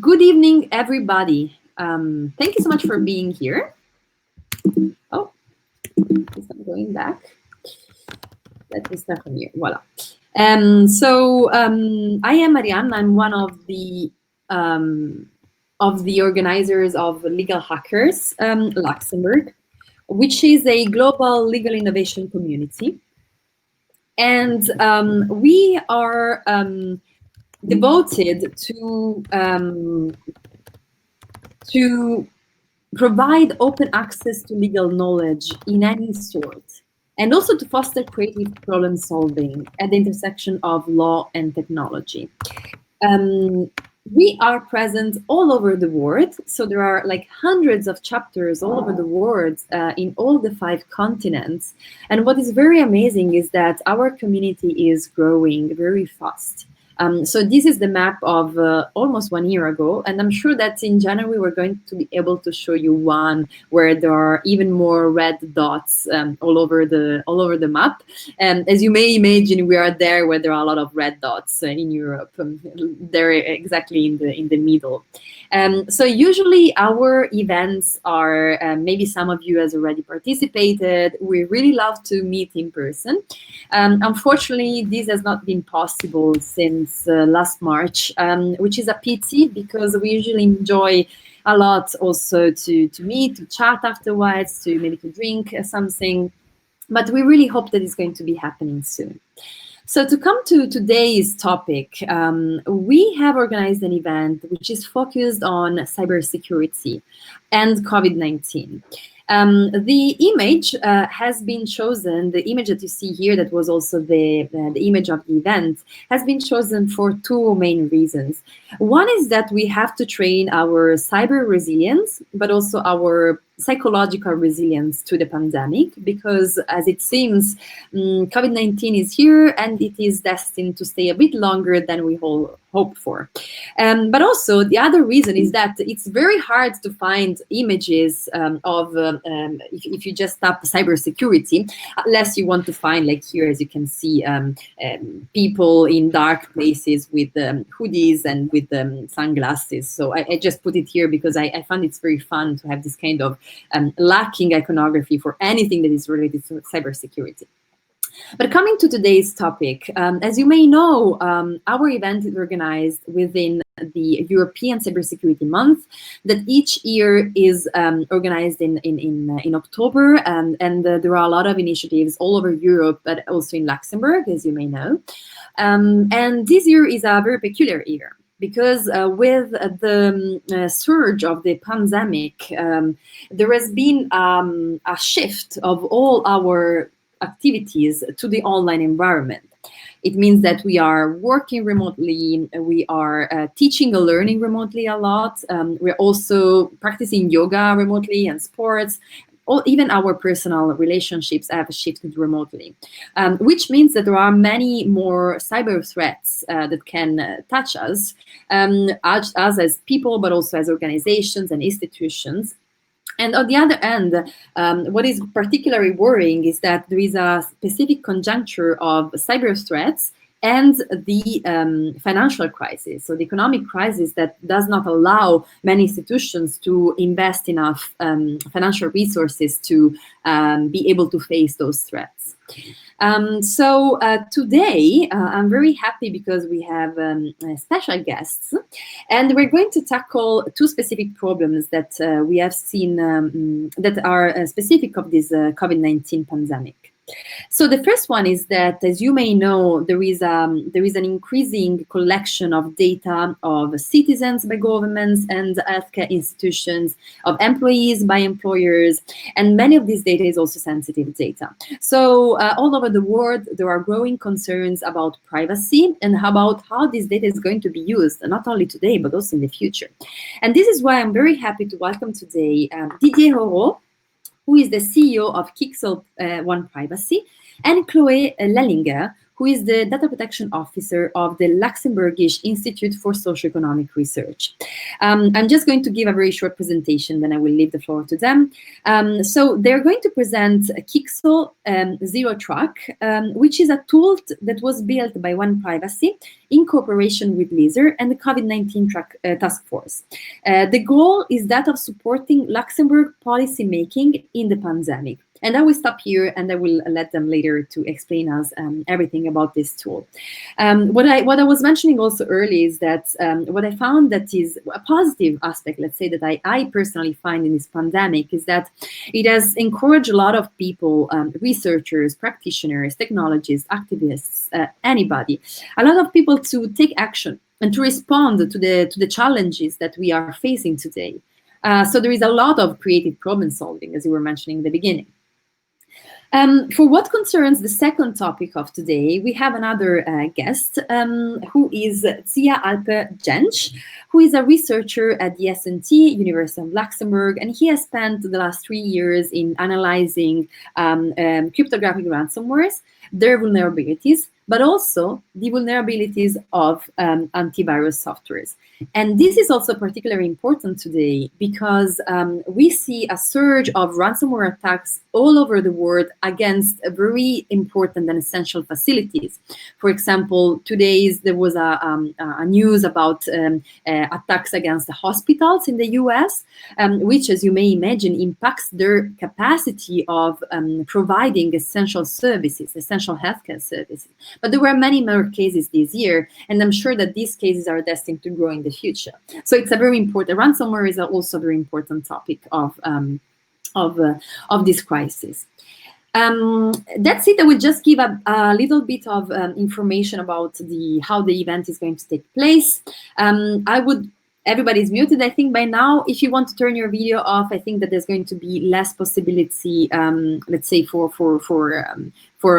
Good evening, everybody. Thank you so much for being here. Oh, it's not going back. Let me start from here. Voila. I am Marianne. I'm one of the organizers of Legal Hackers Luxembourg, which is a global legal innovation community. And we are devoted to provide open access to legal knowledge in any sort, and also to foster creative problem solving at the intersection of law and technology. We are present all over the world, so there are like hundreds of chapters all over the world in all the 5 continents. And what is very amazing is that our community is growing very fast. So this is the map of almost 1 year ago, and I'm sure that in January we're going to be able to show you one where there are even more red dots all over the map. And as you may imagine, we are there where there are a lot of red dots in Europe. They're exactly in the middle. So usually our events are, maybe some of you has already participated. We really love to meet in person. Unfortunately, this has not been possible since last March, which is a pity because we usually enjoy a lot also to meet, to chat afterwards, to maybe to drink something. But we really hope that it's going to be happening soon. So to come to today's topic, we have organized an event which is focused on cybersecurity and COVID-19. The image has been chosen, the image that you see here, that was also the image of the event, has been chosen for 2 main reasons. One is that we have to train our cyber resilience, but also our psychological resilience to the pandemic, because as it seems, COVID-19 is here and it is destined to stay a bit longer than we all hope for. But also the other reason is that it's very hard to find images of, if you just tap cybersecurity, unless you want to find, like here, as you can see, people in dark places with hoodies and with sunglasses. So I just put it here because I find it's very fun to have this kind of lacking iconography for anything that is related to cybersecurity. But coming to today's topic, as you may know, our event is organized within the European Cybersecurity Month that each year is organized in October, and there are a lot of initiatives all over Europe, but also in Luxembourg, as you may know. And this year is a very peculiar year, because with the surge of the pandemic, there has been a shift of all our activities to the online environment. It means that we are working remotely, we are teaching and learning remotely a lot, we're also practicing yoga remotely and sports. Even our personal relationships have shifted remotely, which means that there are many more cyber threats that can touch us as people, but also as organizations and institutions. And on the other hand, what is particularly worrying is that there is a specific conjuncture of cyber threats and the financial crisis, so the economic crisis that does not allow many institutions to invest enough financial resources to be able to face those threats. Today, I'm very happy because we have special guests, and we're going to tackle 2 specific problems that we have seen that are specific of this COVID-19 pandemic. So the first one is that, as you may know, there is an increasing collection of data of citizens by governments and healthcare institutions, of employees by employers, and many of this data is also sensitive data. So all over the world, there are growing concerns about privacy and about how this data is going to be used, not only today, but also in the future. And this is why I'm very happy to welcome today Didier Hoareau, who is the CEO of Keexle OnePrivacy, and Chloé Lellinger, who is the Data Protection Officer of the Luxembourgish Institute for Socioeconomic Research. I'm just going to give a very short presentation, then I will leave the floor to them. So they're going to present Keexle ZeroTrack, which is a tool that was built by OnePrivacy in cooperation with LISER and the COVID-19 task force. The goal is that of supporting Luxembourg policy making in the pandemic. And I will stop here and I will let them later to explain us everything about this tool. What I was mentioning also earlier is that what I found that is a positive aspect, let's say, that I personally find in this pandemic is that it has encouraged a lot of people, researchers, practitioners, technologists, activists, anybody, a lot of people to take action and to respond to the challenges that we are facing today. So there is a lot of creative problem solving, as you were mentioning in the beginning. For what concerns the second topic of today, we have another guest who is Zia Alpe-Jensch, who is a researcher at the SNT, University of Luxembourg, and he has spent the last 3 years in analyzing cryptographic ransomwares, their vulnerabilities, but also the vulnerabilities of antivirus softwares. And this is also particularly important today because we see a surge of ransomware attacks all over the world against very important and essential facilities. For example, today there was a news about attacks against the hospitals in the US, which, as you may imagine, impacts their capacity of providing essential services, essential healthcare services. But there were many more cases this year, and I'm sure that these cases are destined to grow in the future. So it's a very important, ransomware is also a very important topic of this crisis. That's it. I will just give a little bit of information about how the event is going to take place. Everybody's muted, I think, by now. If you want to turn your video off, I think that there's going to be less possibility, let's say, for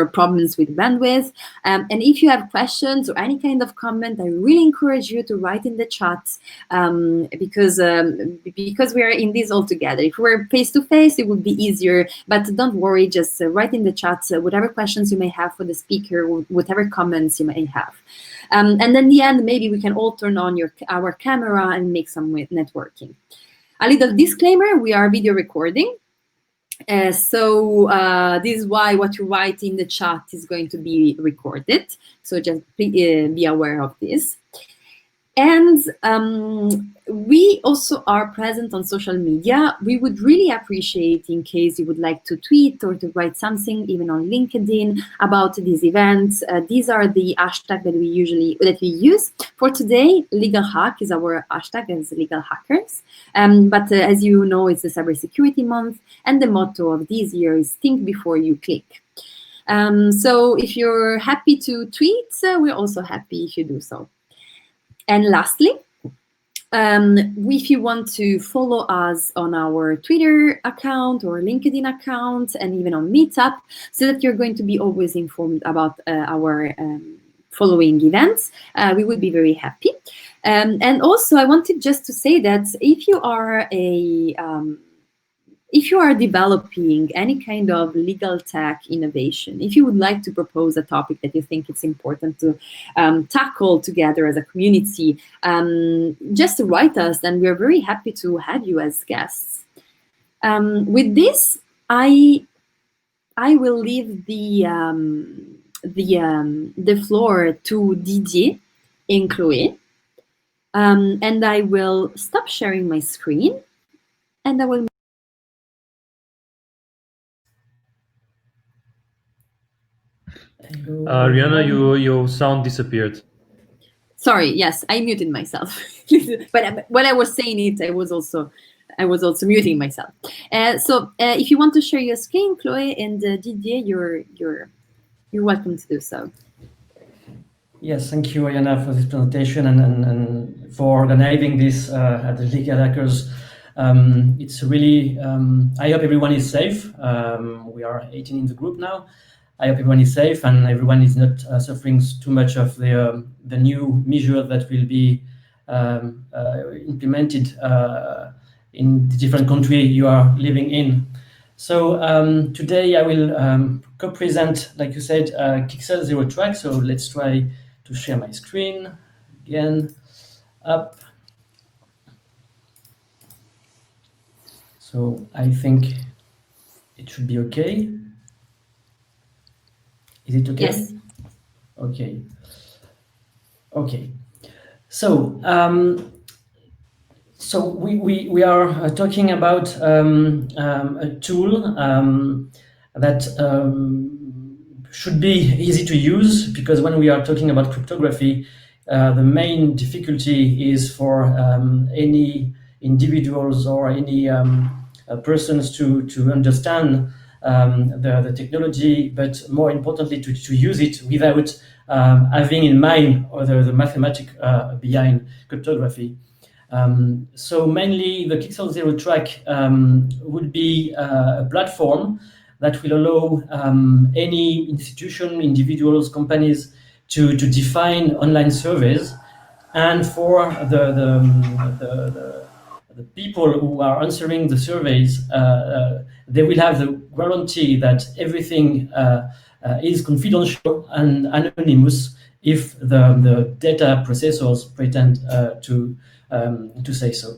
problems with bandwidth. And if you have questions or any kind of comment, I really encourage you to write in the chat because we are in this all together. If we're face-to-face, it would be easier, but don't worry, just write in the chat whatever questions you may have for the speaker, whatever comments you may have. And then in the end, maybe we can all turn on our camera and make some networking. A little disclaimer, we are video recording. So this is why what you write in the chat is going to be recorded. So just be aware of this. And we also are present on social media. We would really appreciate in case you would like to tweet or to write something, even on LinkedIn, about these events. These are the hashtags that we use. For today, Legal Hack is our hashtag as Legal Hackers. But as you know, it's the Cybersecurity Month, and the motto of this year is Think Before You Click. So if you're happy to tweet, we're also happy if you do so. And lastly, if you want to follow us on our Twitter account or LinkedIn account and even on Meetup, so that you're going to be always informed about our following events, we would be very happy. And also, I wanted just to say that if you are developing any kind of legal tech innovation, if you would like to propose a topic that you think it's important to tackle together as a community, just write us, and we're very happy to have you as guests. With this, I will leave the floor to Didier and Chloé, and I will stop sharing my screen, and I will. Rihanna, your sound disappeared. Sorry, yes, I muted myself. But when I was saying it, I was also muting myself. So if you want to share your screen, Chloé and Didier, you're welcome to do so. Yes, thank you, Ariana, for this presentation and for organizing this at the Legal Hackers. It's really, I hope everyone is safe. We are 18 in the group now. I hope everyone is safe and everyone is not suffering too much of the new measure that will be implemented in the different country you are living in. So today I will co-present, like you said, Keexle ZeroTrack. So let's try to share my screen again. Up. So I think it should be okay. Is it okay? Yes. Okay. Okay. So we are talking about a tool that should be easy to use, because when we are talking about cryptography, the main difficulty is for any individuals or any persons to understand the technology, but more importantly to use it without having in mind the mathematics behind cryptography. So mainly the Keexle ZeroTrack would be a platform that will allow any institution, individuals, companies to define online surveys, and for the people who are answering the surveys, they will have the guarantee that everything is confidential and anonymous if the data processors pretend to say so.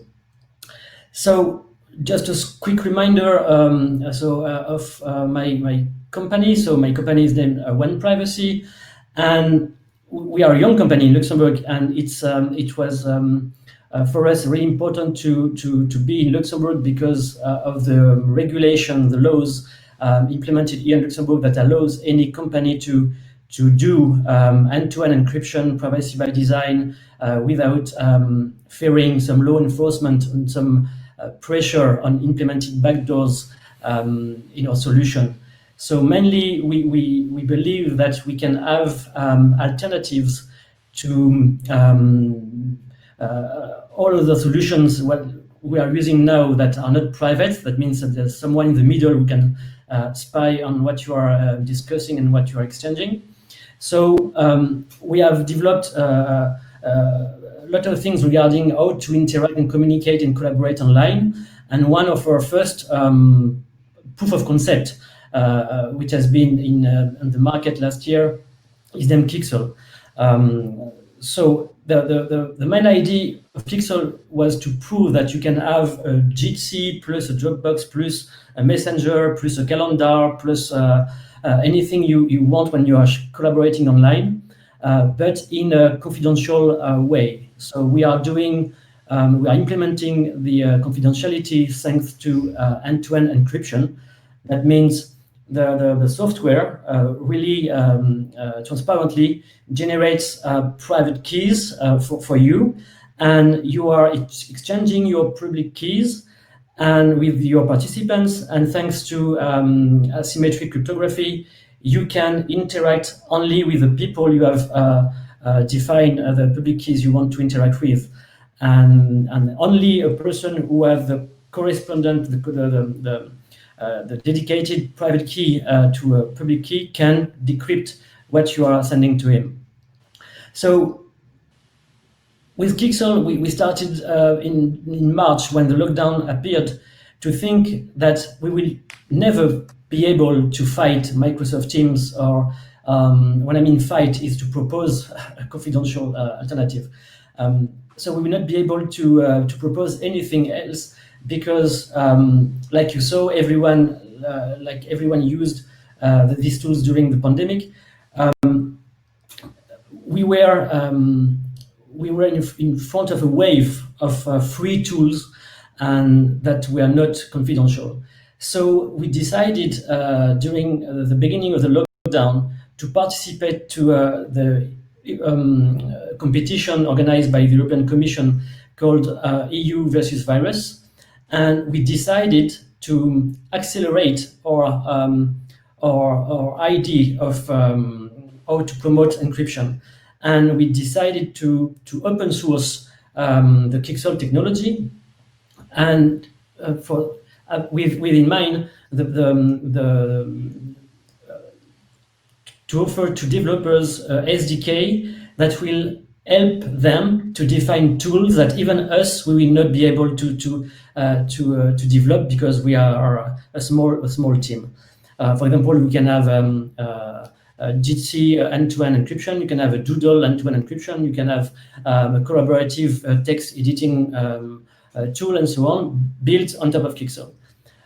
So just a quick reminder of my company. So my company is named OnePrivacy, and we are a young company in Luxembourg, and it was for us really important to be in Luxembourg because of the regulation, the laws implemented here in Luxembourg that allows any company to do end-to-end encryption, privacy by design, without fearing some law enforcement and some pressure on implementing backdoors in our solution. So mainly we believe that we can have alternatives to all of the solutions what we are using now that are not private. That means that there's someone in the middle who can spy on what you are discussing and what you are exchanging. So we have developed a lot of things regarding how to interact and communicate and collaborate online. And one of our first proof of concept, which has been in the market last year, is named Keexle. So the main idea of Keexle was to prove that you can have a Jitsi plus a Dropbox plus a Messenger plus a calendar plus anything you want when you are collaborating online, but in a confidential way. So we are implementing the confidentiality thanks to end-to-end encryption. That means the software really transparently generates private keys for you, and you are exchanging your public keys and with your participants, and thanks to asymmetric cryptography, you can interact only with the people you have defined the public keys you want to interact with, and only a person who has the correspondent, the dedicated private key to a public key can decrypt what you are sending to him. So with Keexle, we started in March when the lockdown appeared to think that we will never be able to fight Microsoft Teams, or when I mean fight is to propose a confidential alternative. So we will not be able to propose anything else because, like you saw, everyone used these tools during the pandemic. We were in front of a wave of free tools and that were not confidential. So we decided during the beginning of the lockdown to participate to the competition organized by the European Commission called EU versus Virus, and we decided to accelerate our idea of how to promote encryption. And we decided to open source the Keexle technology, and with in mind to offer to developers SDK that will help them to define tools that even us we will not be able to develop because we are a small team. For example, you can have Jitsi end-to-end encryption, you can have a Doodle end-to-end encryption, you can have a collaborative text editing tool and so on, built on top of Keexle.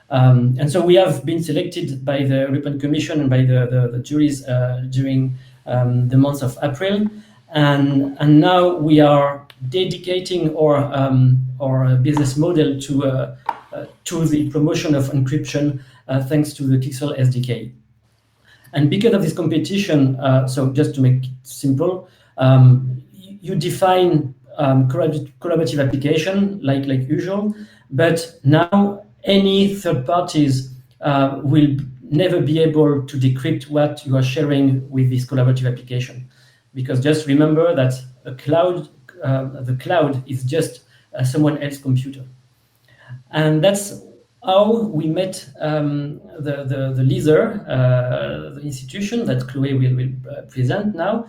And so we have been selected by the European Commission and by the juries during the month of April. And now we are dedicating our business model to the promotion of encryption thanks to the Keexle SDK. And because of this competition, so just to make it simple, you define collaborative application like usual, but now any third parties will never be able to decrypt what you are sharing with this collaborative application. Because just remember that the cloud is just someone else's computer. And that's how we met the LISER, the institution that Chloé will present now,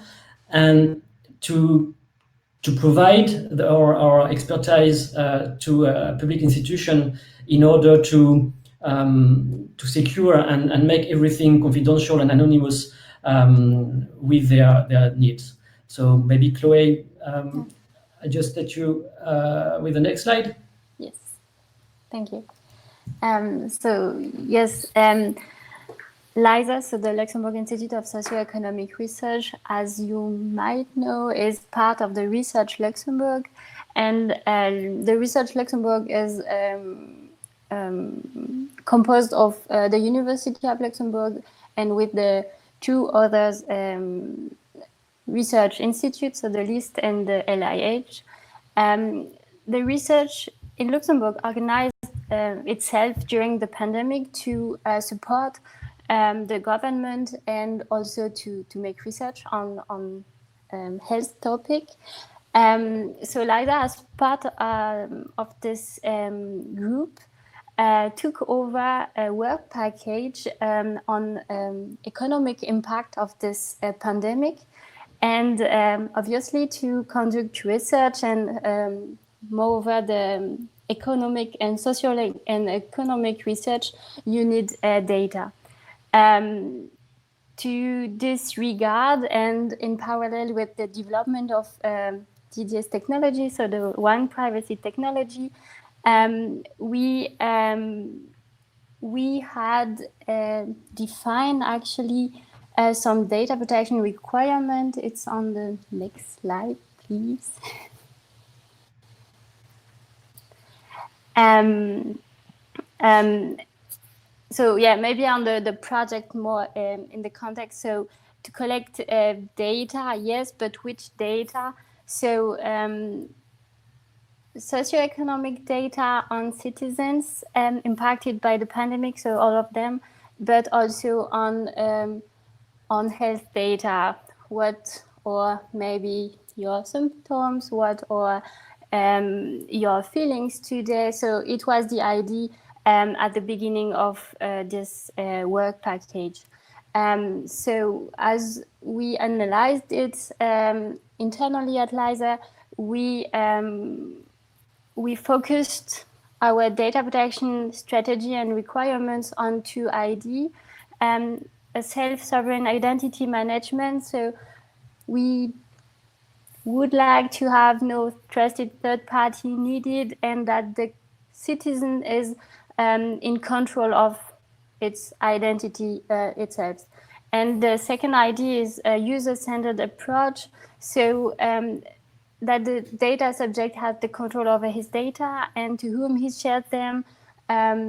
and to provide our expertise to a public institution in order to secure and make everything confidential and anonymous with their needs. So maybe Chloé, I just let you with the next slide. Yes, thank you. So yes, LISER, so the Luxembourg Institute of Socioeconomic Research, as you might know, is part of the Research Luxembourg, and the Research Luxembourg is composed of the University of Luxembourg and with the two others research institutes, so the LIST and the LIH. The research in Luxembourg organized itself during the pandemic to support the government and also to make research on health topic. So LISER, as part of this group, took over a work package on economic impact of this pandemic, and obviously to conduct research and moreover the economic and social and economic research, you need data. To this regard, and in parallel with the development of Didier's technology, so the OnePrivacy technology, we had defined actually some data protection requirement. It's on the next slide, please. So yeah, maybe on the project more in the context. So to collect data, yes, but which data? So socioeconomic data on citizens impacted by the pandemic, so all of them, but also on health data, what or maybe your symptoms, what or your feelings today. So it was the idea at the beginning of this work package. So as we analyzed it internally at LISER, we focused our data protection strategy and requirements on two ID, a self-sovereign identity management. So we would like to have no trusted third party needed, and that the citizen is in control of its identity itself. And the second idea is a user-centered approach, so that the data subject has the control over his data and to whom he shared them. Yeah,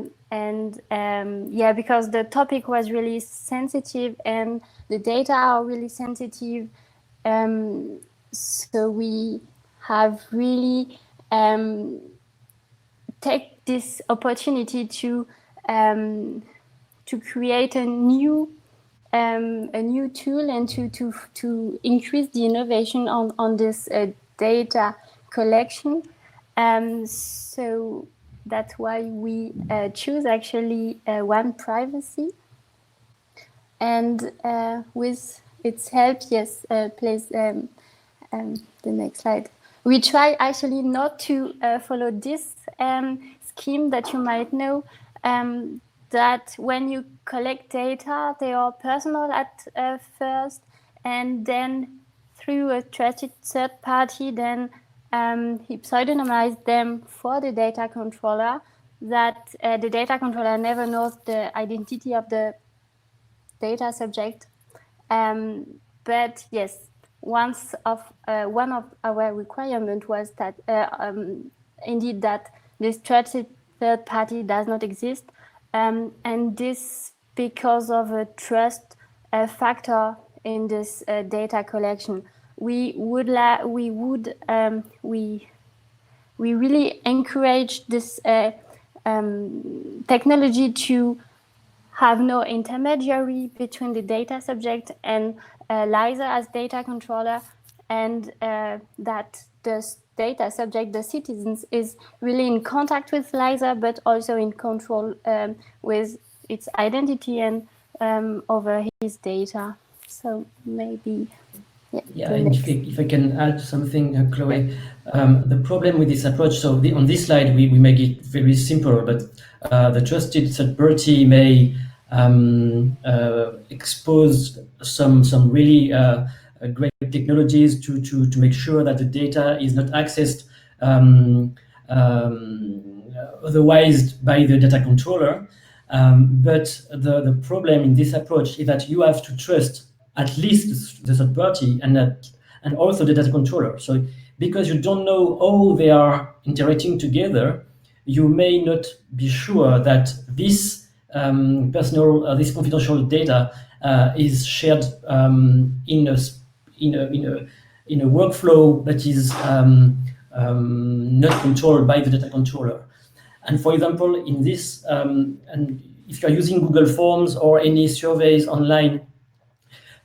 because the topic was really sensitive and the data are really sensitive. So we have really take this opportunity to create a new tool and to increase the innovation on this data collection. So that's why we choose actually OnePrivacy, and with its help, yes, please. The next slide. We try actually not to follow this scheme that you might know, that when you collect data, they are personal at first, and then through a trusted third party, then he pseudonymized them for the data controller, that the data controller never knows the identity of the data subject. But yes, one of our requirements was that indeed that this trusted third party does not exist, and this because of a trust factor in this data collection. We really encourage this technology to have no intermediary between the data subject and LISER as data controller, and that the data subject, the citizens, is really in contact with LISER, but also in control with its identity and over his data. So maybe, yeah. And if I can add something, Chloé, the problem with this approach. So on this slide, we make it very simple, but the trusted third party may expose some really great technologies to make sure that the data is not accessed otherwise by the data controller. But the problem in this approach is that you have to trust at least the third party and also the data controller. So because you don't know how they are interacting together, you may not be sure that this personal, this confidential data is shared in a workflow that is not controlled by the data controller. And for example, in this, and if you're using Google Forms or any surveys online,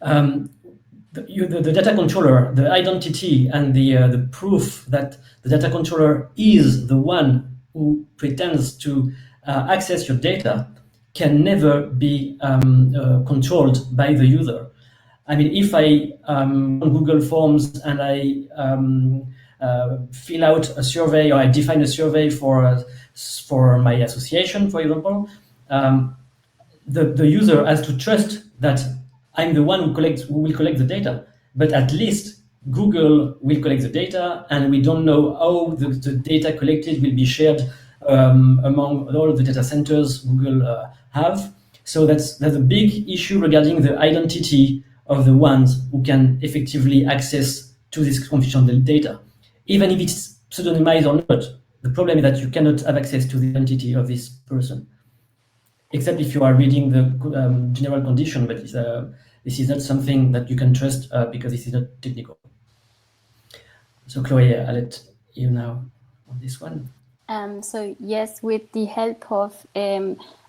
the data controller, the identity and the proof that the data controller is the one who pretends to access your data can never be controlled by the user. I mean, if I on Google Forms and I fill out a survey, or I define a survey for my association, for example, the user has to trust that I'm the one who will collect the data. But at least Google will collect the data, and we don't know how the data collected will be shared among all the data centers Google have. So that's a big issue regarding the identity of the ones who can effectively access to this confidential data, even if it's pseudonymized or not. The problem is that you cannot have access to the identity of this person, except if you are reading the general condition, but this is not something that you can trust because this is not technical. So Chloé, I'll let you now on this one. So yes, with the help of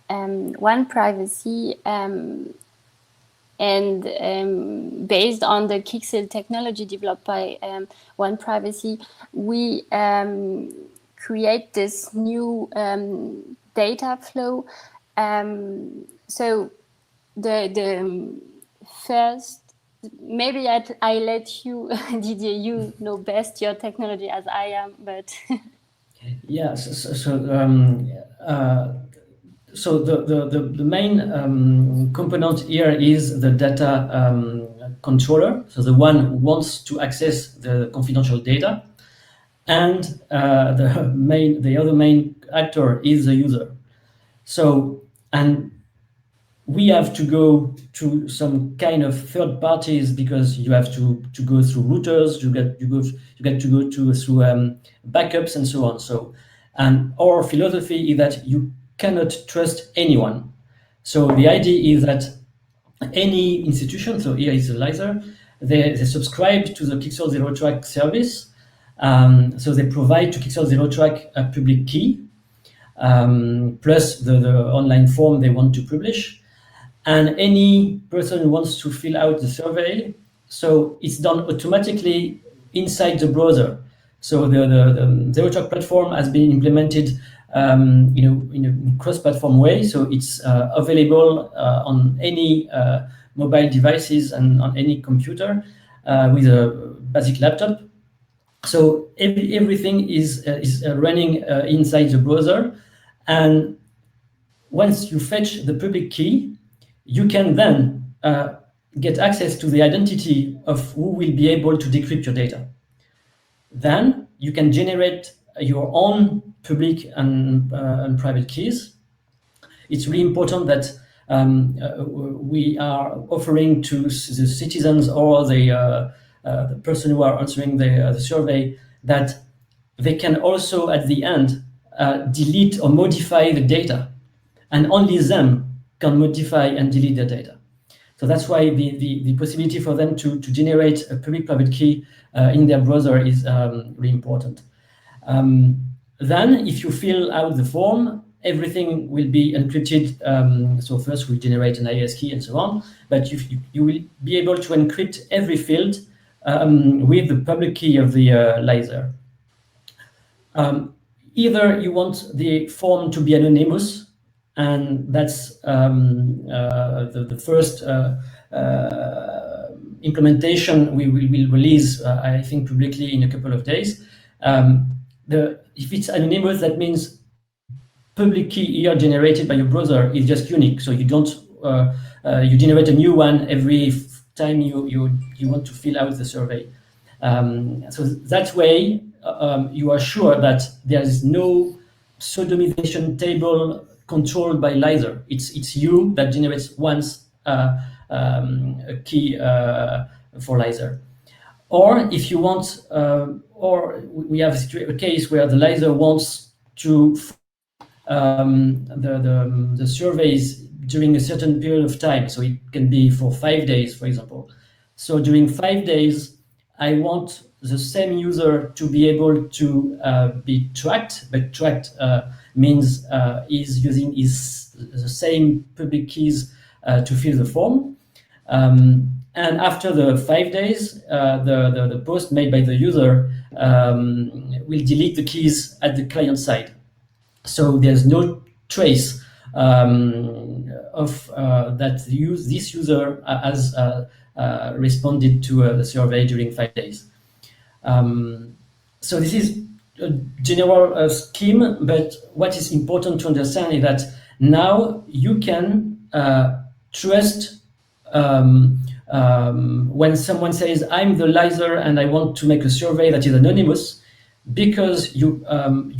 OnePrivacy and based on the Keexle technology developed by OnePrivacy, we create this new data flow. So the first, maybe I let you, Didier, you know best your technology as I am, but yeah. So the main component here is the data controller, so the one who wants to access the confidential data, and the other main actor is the user. So, and we have to go to some kind of third parties because you have to go through routers, you get to go through backups and so on. So, and our philosophy is that you cannot trust anyone. So the idea is that any institution, so here is the LISER, they subscribe to the Keexle ZeroTrack service. So they provide to Keexle ZeroTrack a public key, plus the online form they want to publish. And any person who wants to fill out the survey, so it's done automatically inside the browser. So the ZeroTrack platform has been implemented in a cross-platform way. So it's available on any mobile devices and on any computer with a basic laptop. So everything is running inside the browser, and once you fetch the public key, you can then get access to the identity of who will be able to decrypt your data. Then you can generate your own public and private keys. It's really important that we are offering to the citizens or the person who are answering the survey that they can also at the end delete or modify the data, and only them can modify and delete the data. So that's why the possibility for them to generate a public-private key in their browser is really important. Then, if you fill out the form, everything will be encrypted. So first we'll generate an IAS key and so on, but you will be able to encrypt every field with the public key of the LISER. Either you want the form to be anonymous, and that's the first implementation we will release, I think, publicly in a couple of days. If it's anonymous, that means public key here generated by your browser is just unique. So you don't you generate a new one every time you want to fill out the survey. So that way you are sure that there is no pseudonymization table controlled by LISER. It's you that generates once a key for LISER. Or if you want, or we have a case where the LISER wants to the surveys during a certain period of time. So it can be for 5 days, for example. So during 5 days, I want the same user to be able to be tracked, but tracked means is using the same public keys to fill the form. And after the 5 days, the post made by the user will delete the keys at the client side. So there's no trace of that this user has responded to the survey during 5 days. So this is a general scheme, but what is important to understand is that now you can trust when someone says, I'm the LISER and I want to make a survey that is anonymous, because you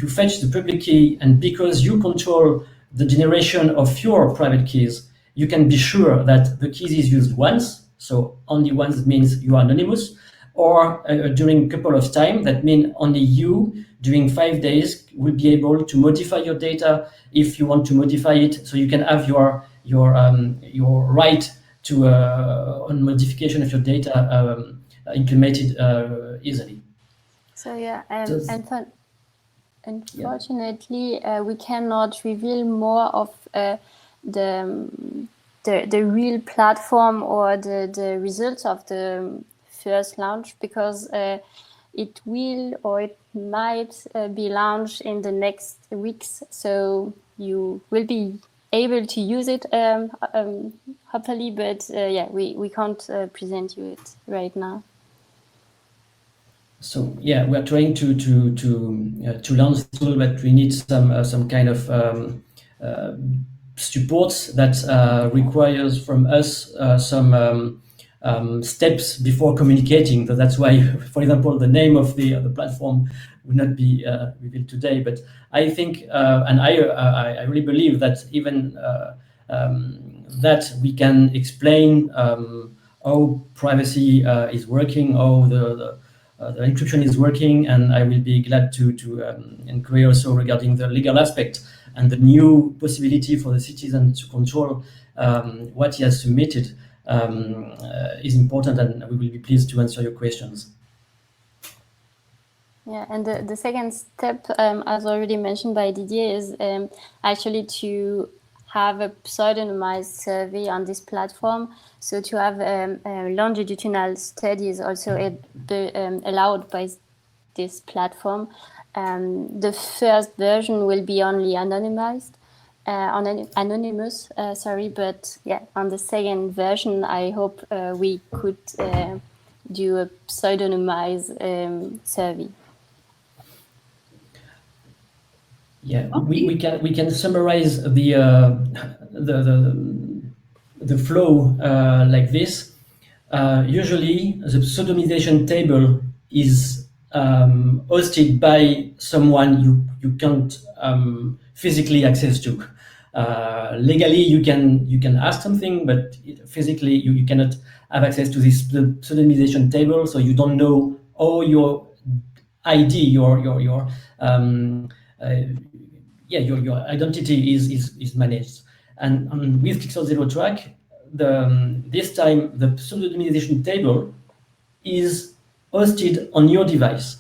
fetch the public key and because you control the generation of your private keys, you can be sure that the keys is used once, so only once means you are anonymous, or during a couple of time, that means only you, during 5 days, will be able to modify your data if you want to modify it, so you can have your right to on modification of your data implemented easily. So yeah, unfortunately, we cannot reveal more of the real platform or the results of the first launch, because it will or it might be launched in the next weeks. So you will be able to use it hopefully, but yeah, we can't present you it right now. So yeah, we are trying to launch the tool, but we need some kind of support that requires from us some steps before communicating. So that's why, for example, the name of the platform will not be revealed today. But I think, and I really believe that even that we can explain how privacy is working, how the encryption is working, and I will be glad to inquire also regarding the legal aspect and the new possibility for the citizen to control what he has submitted is important, and we will be pleased to answer your questions. Yeah, and the second step, as already mentioned by Didier, is actually to have a pseudonymized survey on this platform. So to have longitudinal studies also allowed by this platform. The first version will be only anonymous, but yeah, on the second version, I hope we could do a pseudonymized survey. Yeah, Okay. we can summarize the flow like this. Usually, the pseudonymization table is hosted by someone you can't physically access to. Legally, you can ask something, but physically you cannot have access to this pseudonymization table, so you don't know how your ID, your identity is managed. And with Keexle ZeroTrack, this time the pseudonymization table is hosted on your device.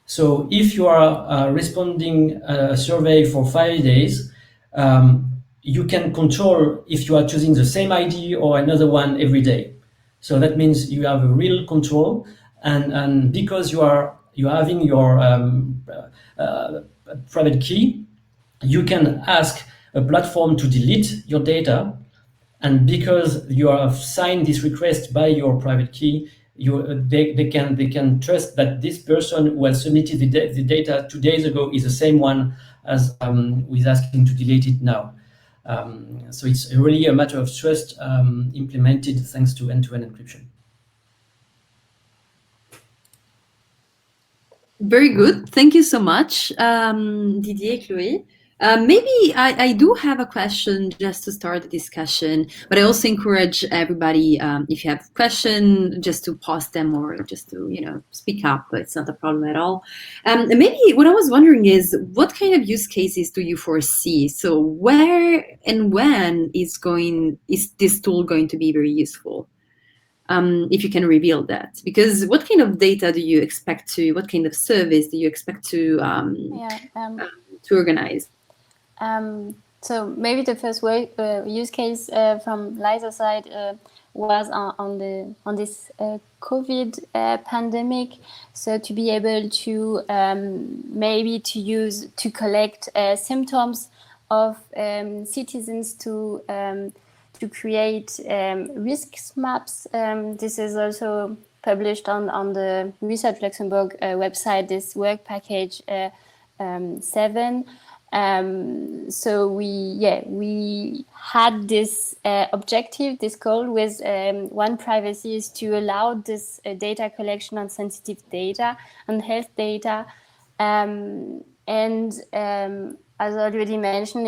So if you are responding a survey for 5 days, you can control if you are choosing the same ID or another one every day. So that means you have a real control, and because you are having your private key, you can ask a platform to delete your data, and because you have signed this request by your private key, they can trust that this person who has submitted the data 2 days ago is the same one as who is asking to delete it now. So it's really a matter of trust implemented thanks to end-to-end encryption. Very good. Thank you so much, Didier, Chloé. Maybe I do have a question just to start the discussion, but I also encourage everybody, if you have a question, just to post them or just to, speak up. It's not a problem at all. And maybe what I was wondering is, what kind of use cases do you foresee? So where and when is this tool going to be very useful? If you can reveal that, because what kind of data do you expect what kind of service do you expect to organize? So maybe the first use case from LISER side was on this COVID pandemic. So to be able to maybe to collect symptoms of citizens to create risk maps. This is also published on the Research Luxembourg website, this work package 7. So we had this objective, this goal with OnePrivacy is to allow this data collection on sensitive data, on health data, and as already mentioned,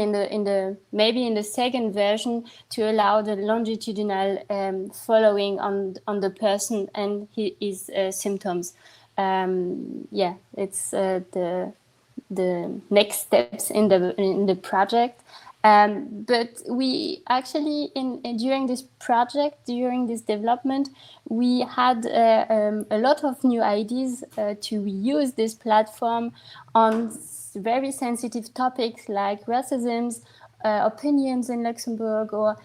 maybe in the second version, to allow the longitudinal following on the person and his symptoms. It's the next steps in the project. But we actually during this project, during this development, we had a lot of new ideas to use this platform on very sensitive topics like racism, opinions in Luxembourg, or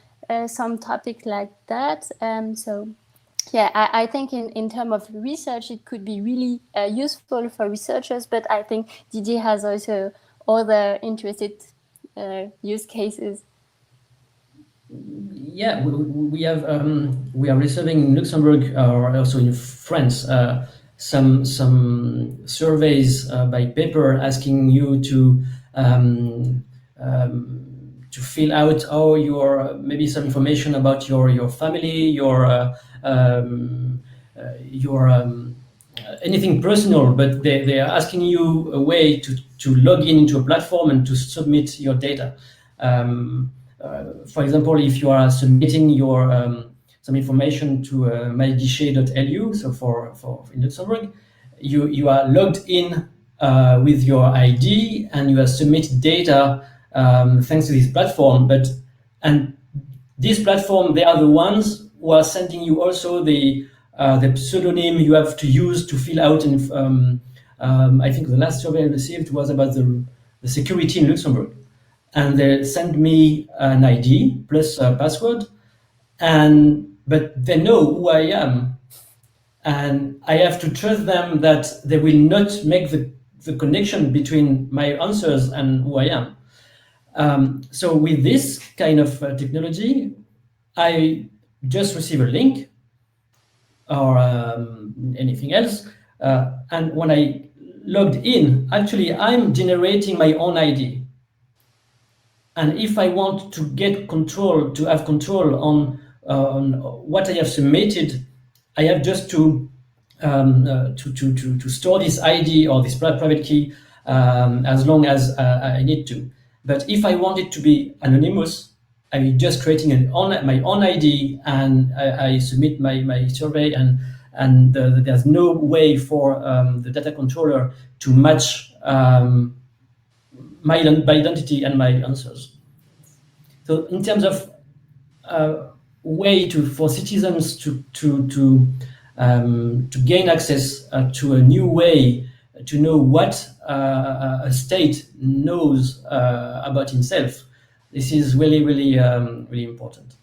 some topics like that. I think in terms of research, it could be really useful for researchers, but I think Didier has also other interested use cases. Yeah, we are receiving in Luxembourg or also in France some surveys by paper asking you to fill out maybe some information about your family, your anything personal, but they are asking you a way to log into a platform and to submit your data. For example, if you are submitting your some information to myguichet.lu, so for in Luxembourg, you are logged in with your ID and you have submitted data thanks to this platform. And this platform, they are the ones who are sending you also the pseudonym you have to use to fill out. I think the last survey I received was about the security in Luxembourg. And they send me an ID plus a password, but they know who I am, and I have to trust them that they will not make the connection between my answers and who I am. So with this kind of technology, I just receive a link or anything else, and when I logged in, actually I'm generating my own ID. And if I want to get control, to have control on what I have submitted, I have just to store this ID or this private key as long as I need to. But if I want it to be anonymous, I'm just creating my own ID, and I submit my survey, and there's no way for the data controller to match my identity and my answers. So in terms of way for citizens to gain access to a new way to know what a state knows about himself, this is really important.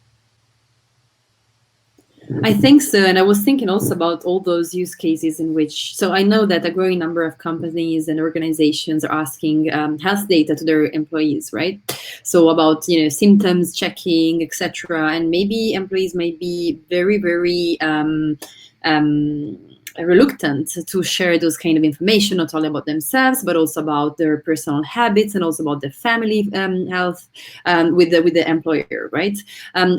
I think so, and I was thinking also about all those use cases in which, so I know that a growing number of companies and organizations are asking health data to their employees, right? So about, symptoms checking, etc. And maybe employees may be very reluctant to share those kind of information, not only about themselves, but also about their personal habits and also about their family health with the employer, right?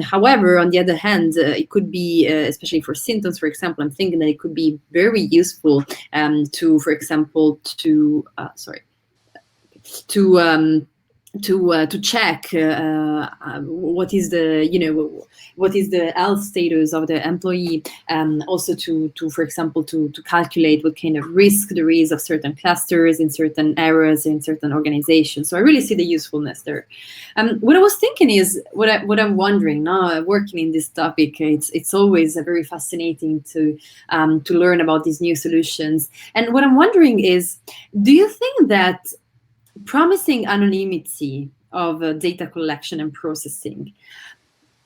However, on the other hand, it could be, especially for symptoms, for example, I'm thinking that it could be very useful to, for example, to check what is the health status of the employee, also to for example to calculate what kind of risk there is of certain clusters in certain areas in certain organizations. So I really see the usefulness there. What I was thinking is what I'm wondering now, working in this topic, it's always very fascinating to learn about these new solutions. And what I'm wondering is, do you think that promising anonymity of data collection and processing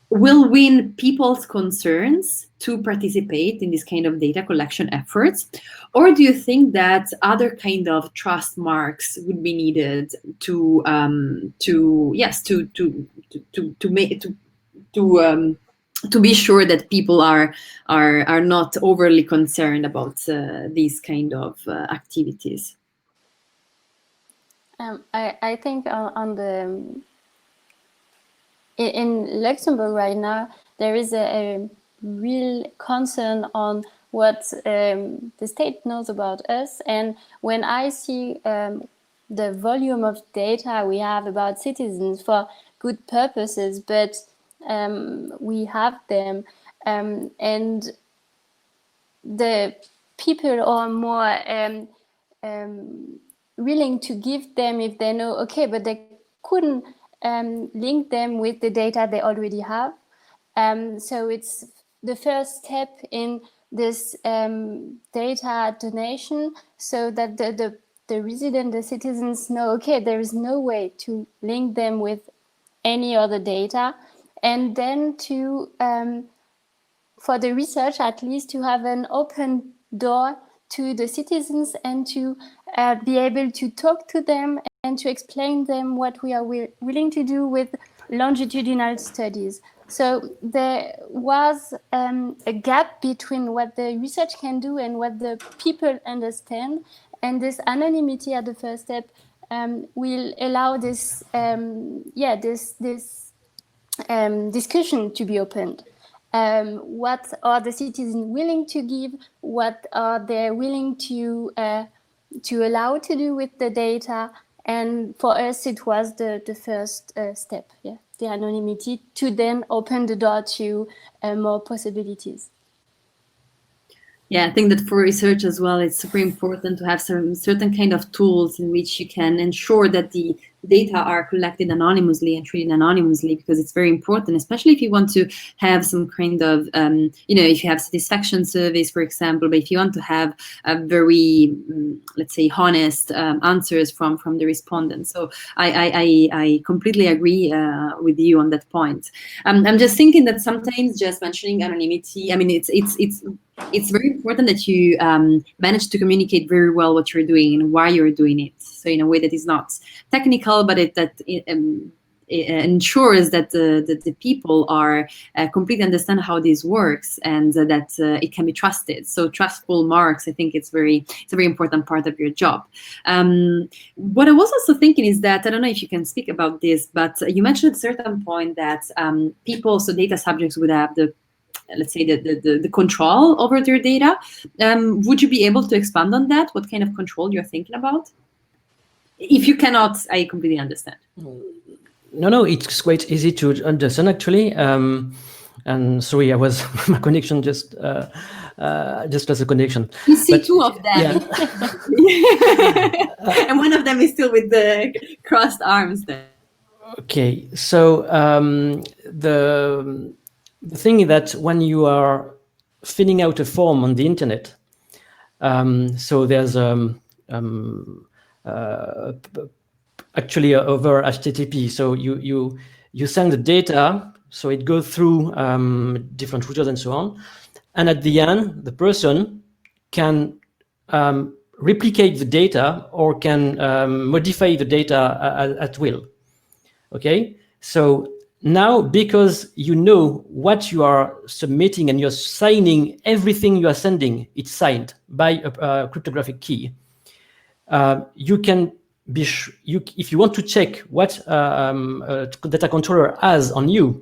will win people's concerns to participate in this kind of data collection efforts? Or do you think that other kind of trust marks would be needed to be sure that people are not overly concerned about these kind of activities? I think in Luxembourg right now, there is a real concern on what the state knows about us. And when I see the volume of data we have about citizens for good purposes, but we have them, and the people are more willing to give them if they know, okay, but they couldn't link them with the data they already have. So it's the first step in this data donation, so that the resident, the citizens know, okay, there is no way to link them with any other data. And then to, for the research at least, to have an open door to the citizens and to be able to talk to them and to explain them what we are willing to do with longitudinal studies. So there was a gap between what the research can do and what the people understand, and this anonymity at the first step will allow this discussion to be opened. What are the citizens willing to give? What are they willing to allow to do with the data? And for us, it was the first step, the anonymity, to then open the door to more possibilities. Yeah, I think that for research as well, it's super important to have some certain kind of tools in which you can ensure that the data are collected anonymously and treated anonymously, because it's very important, especially if you want to have some kind of, if you have satisfaction surveys, for example, but if you want to have a very, let's say, honest answers from the respondents. So I completely agree with you on that point. I'm just thinking that sometimes just mentioning anonymity, I mean, it's very important that you manage to communicate very well what you're doing and why you're doing it. So in a way that is not technical, but ensures that the people are completely understand how this works and that it can be trusted. So trustful marks, I think it's a very important part of your job. What I was also thinking is that, I don't know if you can speak about this, but you mentioned at a certain point that people, so data subjects would have let's say the control over their data. Would you be able to expand on that? What kind of control you're thinking about? If you cannot, I completely understand. No, it's quite easy to understand actually. And sorry, my connection just lost a connection. You see two of them. Yeah. And one of them is still with the crossed arms then. Okay, so the thing is that when you are filling out a form on the internet, so there's actually over HTTP. So you send the data, so it goes through different routers and so on. And at the end, the person can replicate the data or can modify the data at will. Okay, so now because you know what you are submitting and you're signing everything you are sending, it's signed by a cryptographic key. You can be if you want to check what a data controller has on you,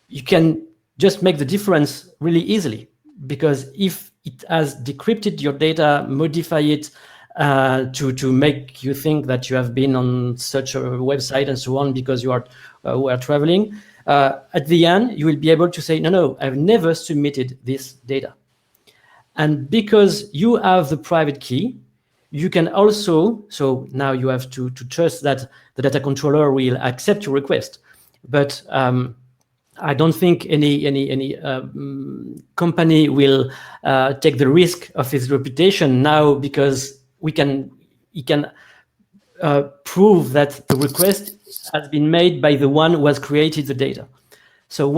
you can just make the difference really easily, because if it has decrypted your data, modify it to make you think that you have been on such a website and so on because you are were traveling, at the end you will be able to say, no, I've never submitted this data. And because you have the private key, you can also, so now you have to trust that the data controller will accept your request. But I don't think any company will take the risk of his reputation now, because he can prove that the request has been made by the one who has created the data. So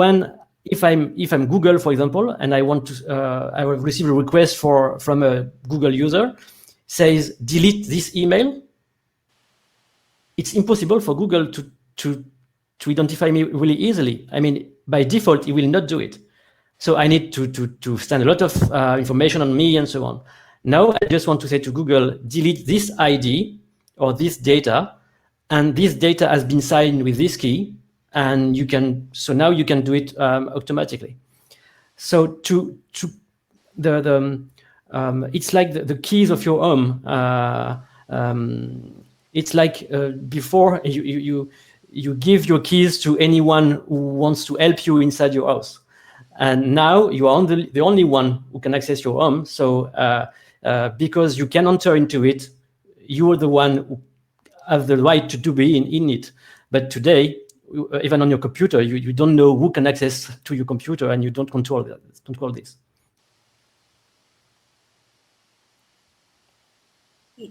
if I'm Google, for example, and I want to I have received a request from a Google user, says delete this email, it's impossible for Google to identify me really easily. I mean, by default, it will not do it. So I need to send a lot of information on me and so on. Now I just want to say to Google, delete this ID or this data, and this data has been signed with this key, and now you can do it automatically. So it's like the keys of your home. It's like before you give your keys to anyone who wants to help you inside your house, and now you are the only one who can access your home. So because you can enter into it, you are the one who have the right to be in it. But today, even on your computer, you don't know who can access to your computer, and you don't control this.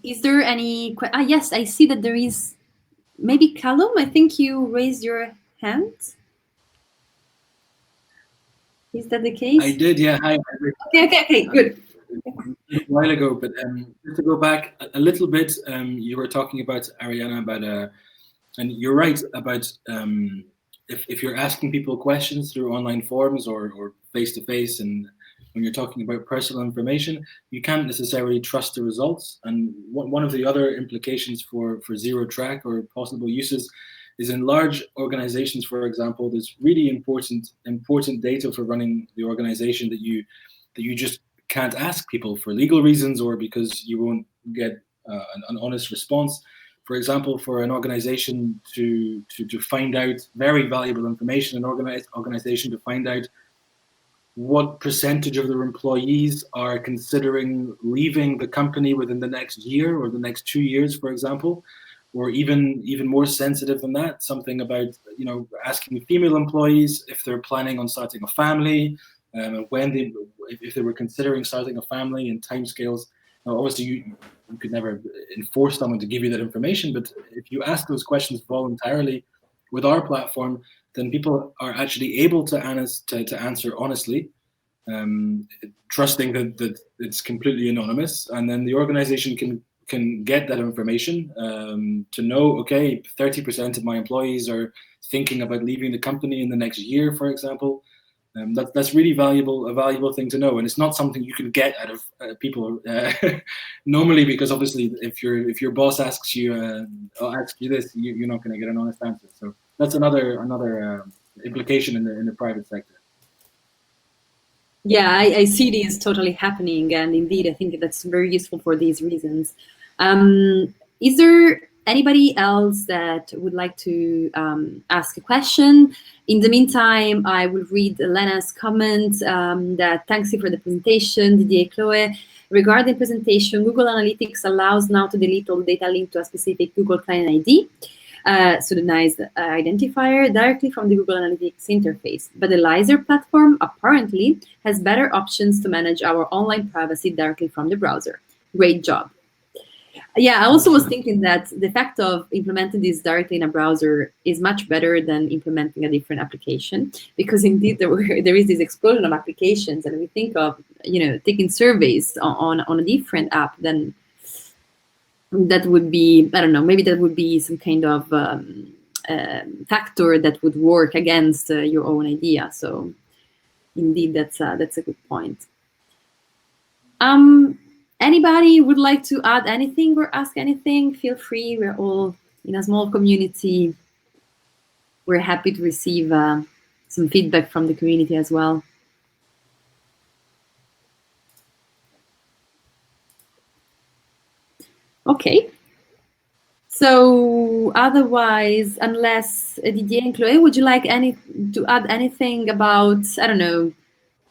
Is there any? Yes, I see that there is. Maybe Callum, I think you raised your hand. Is that the case? I did, yeah. Hi. Okay, good. A while ago, but just to go back a little bit, you were talking about, Ariana, about and you're right about if you're asking people questions through online forums or face-to-face, and when you're talking about personal information, you can't necessarily trust the results. And one of the other implications for ZeroTrack or possible uses is in large organizations, for example, there's really important data for running the organization that you just can't ask people for legal reasons, or because you won't get an honest response. For example, for an organization to find out very valuable information, an organization to find out what percentage of their employees are considering leaving the company within the next year or the next 2 years, for example, or even more sensitive than that, something about asking female employees if they're planning on starting a family, and if they were considering starting a family, and timescales. Now, obviously, you could never enforce someone to give you that information, but if you ask those questions voluntarily with our platform, then people are actually able to answer honestly, trusting that it's completely anonymous, and then the organization can can get that information, to know, okay, 30% of my employees are thinking about leaving the company in the next year, for example. That's really a valuable thing to know, and it's not something you can get out of people normally, because obviously if your boss asks you this, you're not going to get an honest answer. So that's another implication in the private sector. Yeah, I see this totally happening, and indeed, I think that's very useful for these reasons. Is there anybody else that would like to ask a question? In the meantime, I will read Lena's comment that thanks you for the presentation, Didier, Chloé. Regarding presentation, Google Analytics allows now to delete all data linked to a specific Google Client ID. Pseudonymized identifier directly from the Google Analytics interface. But the LISER platform apparently has better options to manage our online privacy directly from the browser. Great job. Yeah, I also was thinking that the fact of implementing this directly in a browser is much better than implementing a different application, because indeed there is this explosion of applications, and we think of taking surveys on a different app, then that would be, I don't know, maybe that would be some kind of factor that would work against your own idea. So indeed, that's a good point. Anybody would like to add anything or ask anything? Feel free. We're all in a small community. We're happy to receive some feedback from the community as well. Okay. So otherwise, unless Didier and Chloé, would you like to add anything about, I don't know,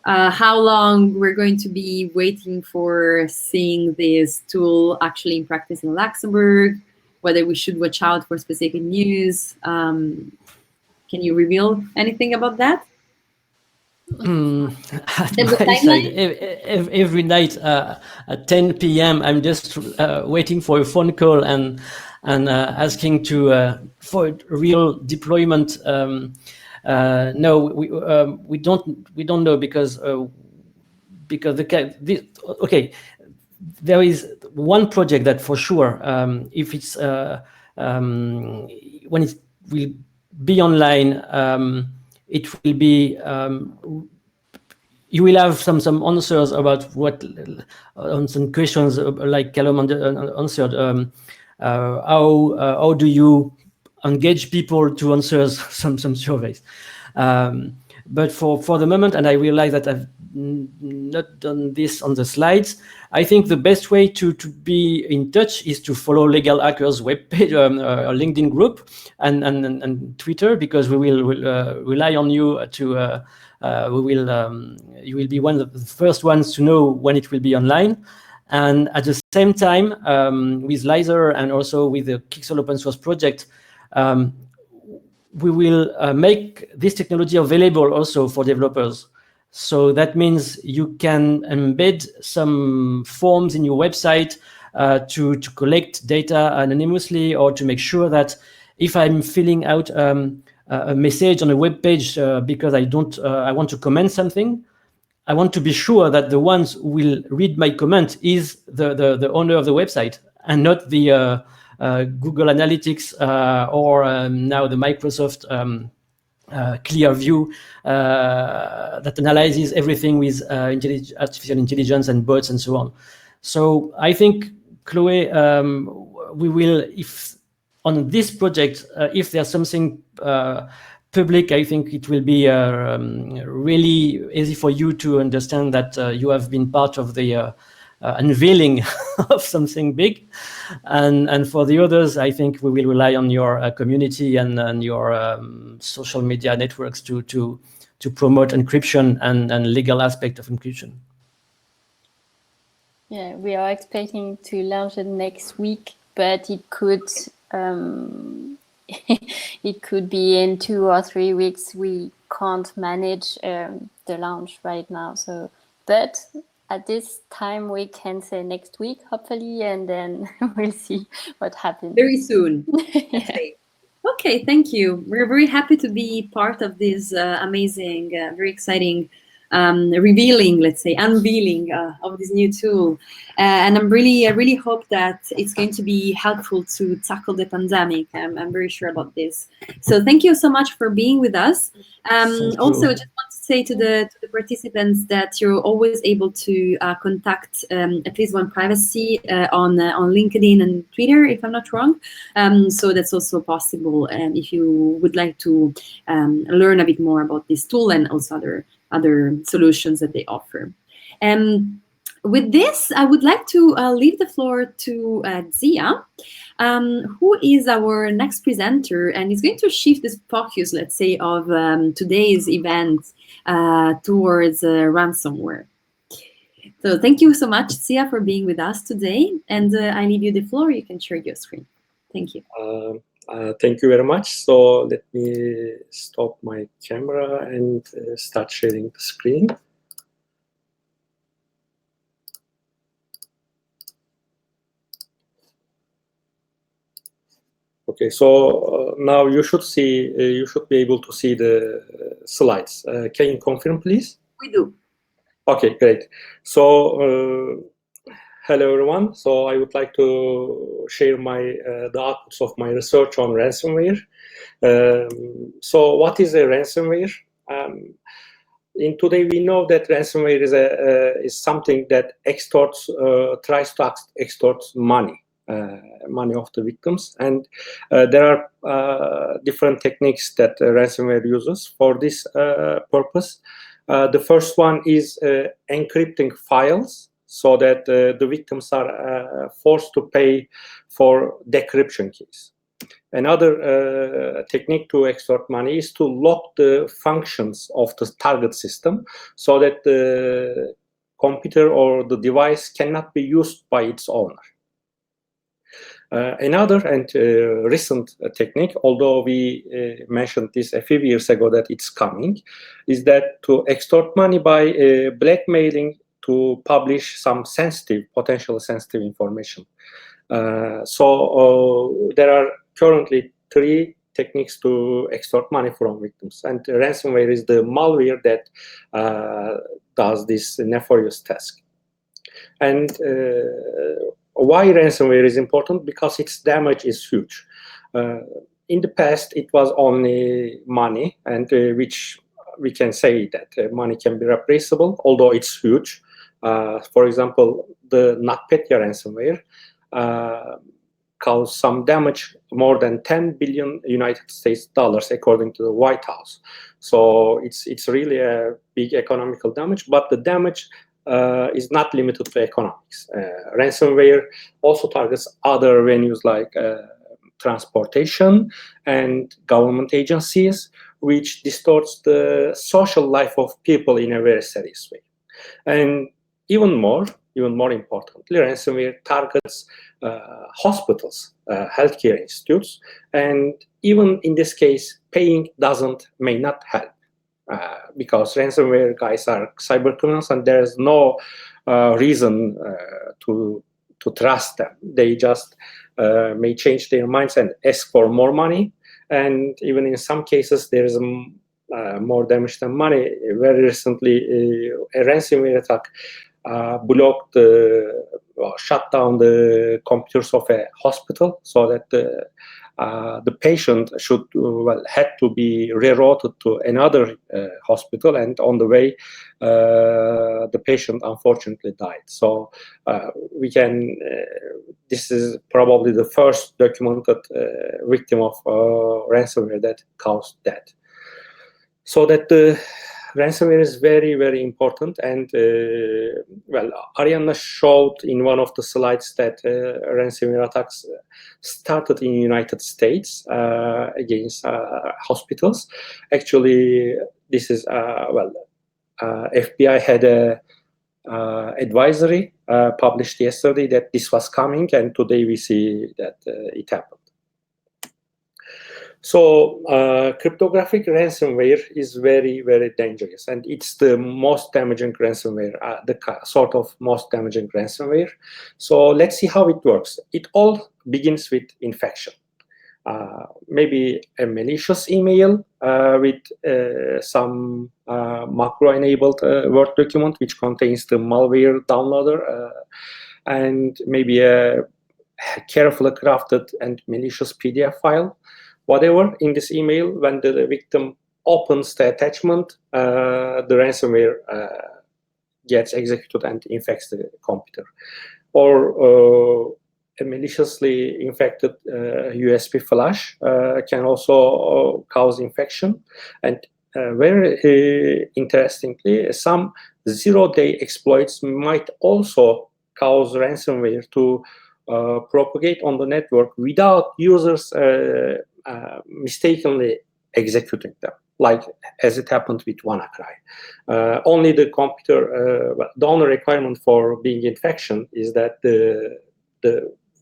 how long we're going to be waiting for seeing this tool actually in practice in Luxembourg, whether we should watch out for specific news? Can you reveal anything about that? At my side, every night at 10 p.m. I'm just waiting for a phone call and asking for real deployment. No, we don't know, because okay, there is one project that for sure, if it's when it will be online, it will be you will have some answers about what on some questions like Callum answered. How do you engage people to answer some surveys? But for the moment, and I realize that I've not done this on the slides, I think the best way to be in touch is to follow Legal Hackers webpage, or LinkedIn group, and Twitter, because we will rely on you to you will be one of the first ones to know when it will be online. And at the same time, with LISER and also with the Keexle open source project, we will make this technology available also for developers. So that means you can embed some forms in your website to collect data anonymously, or to make sure that if I'm filling out a message on a web page because I want to comment something, I want to be sure that the ones who will read my comment is the owner of the website, and not the Google Analytics or now the Microsoft Clearview that analyzes everything with artificial intelligence and bots and so on. So I think, Chloé, we will, if on this project, if there's something public, I think it will be really easy for you to understand that you have been part of the unveiling of something big. And for the others, I think we will rely on your community and your social media networks to promote encryption and legal aspect of encryption. Yeah, we are expecting to launch it next week, but it could it could be in 2 or 3 weeks. We can't manage the launch right now. So, but at this time, we can say next week, hopefully, and then we'll see what happens. Very soon. Yeah. Okay, thank you. We're very happy to be part of this amazing, very exciting revealing, let's say, unveiling of this new tool. And I really hope that it's going to be helpful to tackle the pandemic. I'm very sure about this. So thank you so much for being with us. Also, just want to say to the participants that you're always able to contact at least OnePrivacy on LinkedIn and Twitter, if I'm not wrong. So that's also possible if you would like to learn a bit more about this tool and also other solutions that they offer. With this, I would like to leave the floor to Zia, who is our next presenter, and is going to shift the focus, let's say, of today's event towards ransomware. So thank you so much, Zia, for being with us today, and I leave you the floor. You can share your screen. Thank you. Thank you very much. So let me stop my camera and start sharing the screen. Okay, so now you should be able to see the slides. Can you confirm, please? We do. Okay, great. So hello everyone. So I would like to share the outputs of my research on ransomware. So what is a ransomware? In today we know that ransomware is something that tries to extort money of the victims, and there are different techniques that ransomware uses for this purpose. The first one is encrypting files so that the victims are forced to pay for decryption keys. Another technique to extort money is to lock the functions of the target system so that the computer or the device cannot be used by its owner. Another and recent technique, although we mentioned this a few years ago that it's coming, is that to extort money by blackmailing to publish some potentially sensitive information. So there are currently 3 techniques to extort money from victims, and ransomware is the malware that does this nefarious task. And why ransomware is important? Because its damage is huge. In the past, it was only money, and which we can say that money can be replaceable, although it's huge. For example, the NotPetya ransomware caused some damage, more than 10 billion United States dollars, according to the White House. So it's really a big economical damage, but the damage is not limited to economics. Ransomware also targets other venues like transportation and government agencies, which distorts the social life of people in a very serious way. And even more importantly, ransomware targets hospitals, healthcare institutes, and even in this case, paying may not help. Because ransomware guys are cyber criminals, and there is no reason to trust them. They just may change their minds and ask for more money, and even in some cases there is more damage than money. Very recently, a ransomware attack shut down the computers of a hospital, so that the patient had to be rerouted to another hospital, and on the way the patient unfortunately died. So this is probably the first documented victim of ransomware that caused death. So that the ransomware is very, very important, and Arianna showed in one of the slides that ransomware attacks started in the United States against hospitals. Actually, this is FBI had a advisory published yesterday that this was coming, and today we see that it happened. So cryptographic ransomware is very, very dangerous, and it's the most damaging ransomware, the sort of most damaging ransomware. So let's see how it works. It all begins with infection. maybe a malicious email with some macro-enabled Word document which contains the malware downloader, and maybe a carefully crafted and malicious PDF file. Whatever in this email, when the victim opens the attachment, the ransomware gets executed and infects the computer. Or a maliciously infected USB flash can also cause infection. And very interestingly, some zero-day exploits might also cause ransomware to propagate on the network without users mistakenly executing them, like as it happened with WannaCry. Only the computer, the only requirement for being infection is that the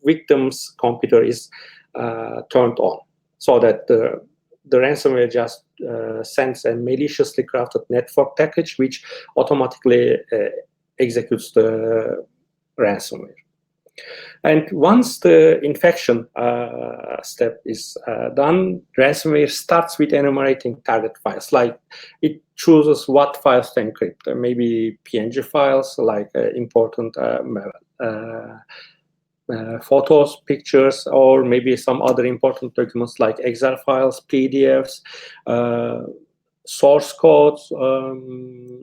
victim's computer is turned on, so that the ransomware just sends a maliciously crafted network package which automatically executes the ransomware. And once the infection step is done, ransomware starts with enumerating target files. Like it chooses what files to encrypt. Maybe PNG files, like important photos, pictures, or maybe some other important documents like Excel files, PDFs, source codes,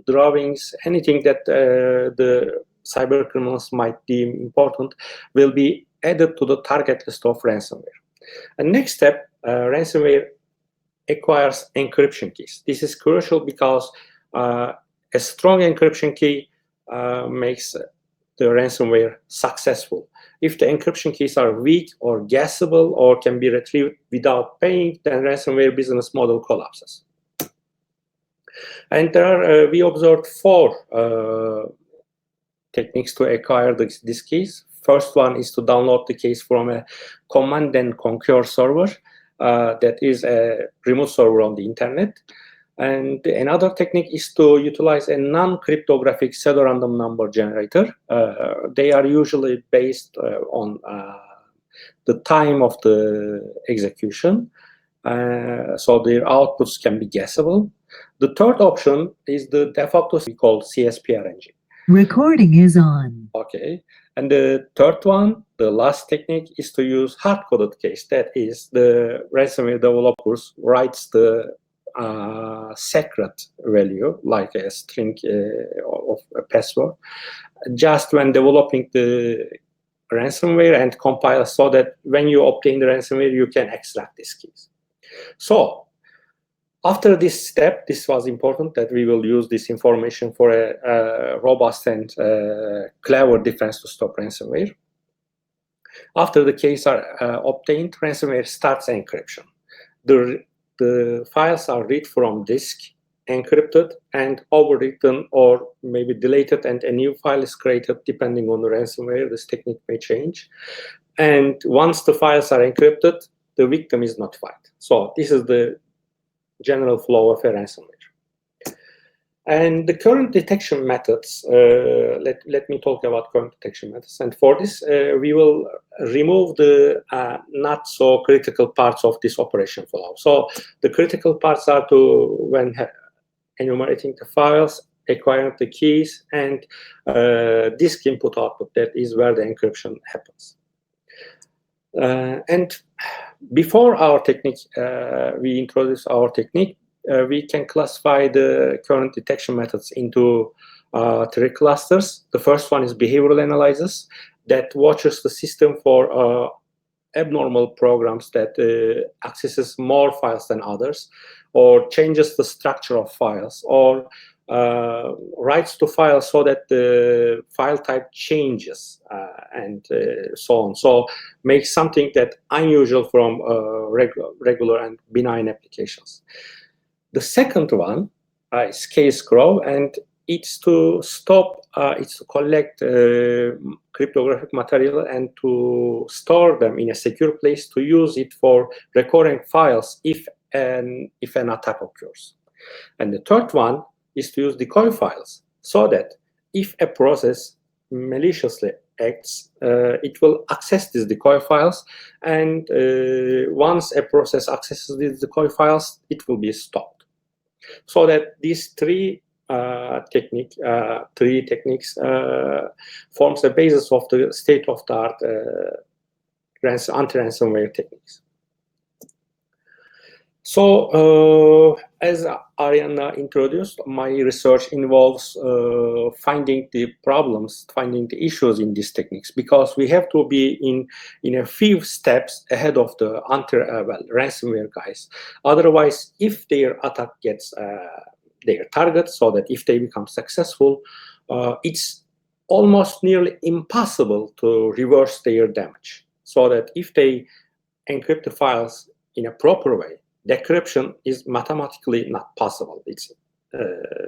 drawings, anything that the cyber criminals might deem important will be added to the target list of ransomware. And next step, ransomware acquires encryption keys. This is crucial because a strong encryption key makes the ransomware successful. If the encryption keys are weak or guessable or can be retrieved without paying, then ransomware business model collapses. And there are, we observed 4 techniques to acquire these keys. First one is to download the keys from a command and conquer server that is a remote server on the internet. And another technique is to utilize a non-cryptographic pseudo-random number generator. They are usually based on the time of the execution, so their outputs can be guessable. The third option is the de facto we call CSPRNG. Recording is on. Okay, and the third one, the last technique, is to use hard-coded keys. That is, the ransomware developers writes the secret value, like a string of a password, just when developing the ransomware and compile, so that when you obtain the ransomware, you can extract these keys. So after this step, this was important that we will use this information for a robust and clever defense to stop ransomware. After the keys are obtained, ransomware starts encryption. The files are read from disk, encrypted, and overwritten or maybe deleted, and a new file is created depending on the ransomware. This technique may change. And once the files are encrypted, the victim is notified. So this is the general flow of a ransomware. And the current detection methods, let me talk about current detection methods. And for this, we will remove the not so critical parts of this operation flow. So the critical parts are to when enumerating the files, acquiring the keys, and disk input output. That is where the encryption happens. And before our technique, we introduce our technique, we can classify the current detection methods into 3 clusters. The first one is behavioral analysis that watches the system for abnormal programs that accesses more files than others, or changes the structure of files, or writes to files so that the file type changes, and so on. So makes something that unusual from regular and benign applications. The second one is case grow, and it's to stop, it's to collect cryptographic material and to store them in a secure place to use it for recording files if an attack occurs. And the third one is to use decoy files, so that if a process maliciously acts, it will access these decoy files, and once a process accesses these decoy files, it will be stopped. So that these three techniques forms the basis of the state-of-the-art anti-ransomware techniques. So, as Ariana introduced, my research involves finding the problems, finding the issues in these techniques, because we have to be in a few steps ahead of the ransomware guys. Otherwise, if their attack gets their target, so that if they become successful, it's almost nearly impossible to reverse their damage. So that if they encrypt the files in a proper way, decryption is mathematically not possible. It's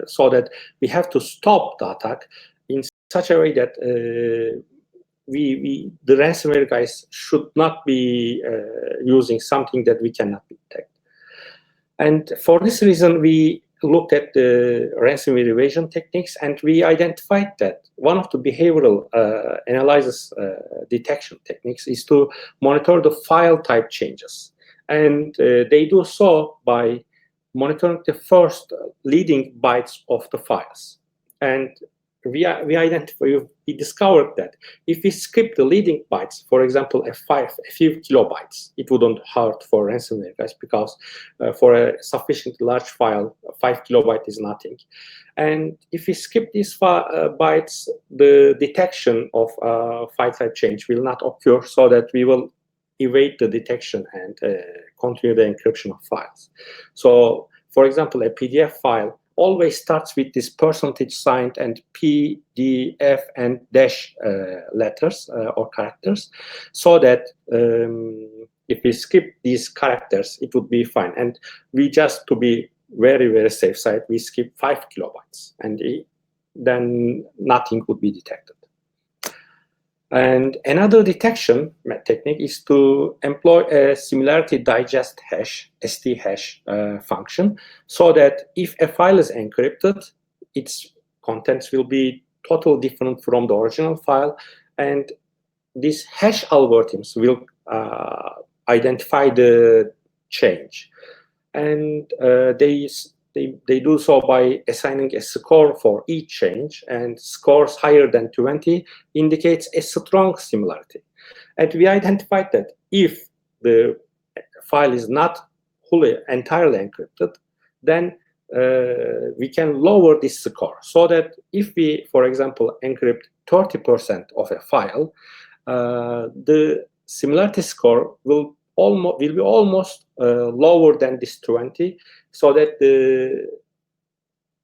so that we have to stop the attack in such a way that the ransomware guys should not be using something that we cannot detect. And for this reason, we looked at the ransomware evasion techniques, and we identified that one of the behavioral analysis detection techniques is to monitor the file type changes. And they do so by monitoring the first leading bytes of the files. And we discovered that if we skip the leading bytes, for example, a few kilobytes, it wouldn't hurt for ransomware guys, because for a sufficiently large file, 5 kilobytes is nothing. And if we skip these bytes, the detection of file type change will not occur, so that we will evade the detection and continue the encryption of files. So, for example, a PDF file always starts with this %sign and PDF and dash letters or characters, so that if we skip these characters, it would be fine. And we just, to be very, very safe side, we skip 5 kilobytes, and then nothing would be detected. And another detection technique is to employ a similarity digest hash, ST hash function, so that if a file is encrypted, its contents will be totally different from the original file, and these hash algorithms will identify the change. And they do so by assigning a score for each change, and scores higher than 20 indicates a strong similarity. And we identified that if the file is not entirely encrypted, then we can lower this score, so that if we, for example, encrypt 30% of a file, the similarity score will be almost lower than this 20, so that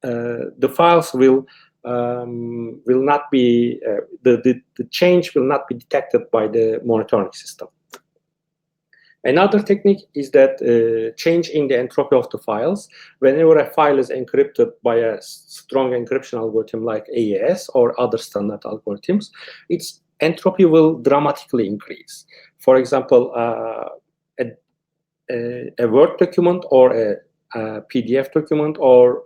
the files will not be the change will not be detected by the monitoring system. Another technique is that change in the entropy of the files. Whenever a file is encrypted by a strong encryption algorithm like AES or other standard algorithms, its entropy will dramatically increase. For example, a Word document or a PDF document or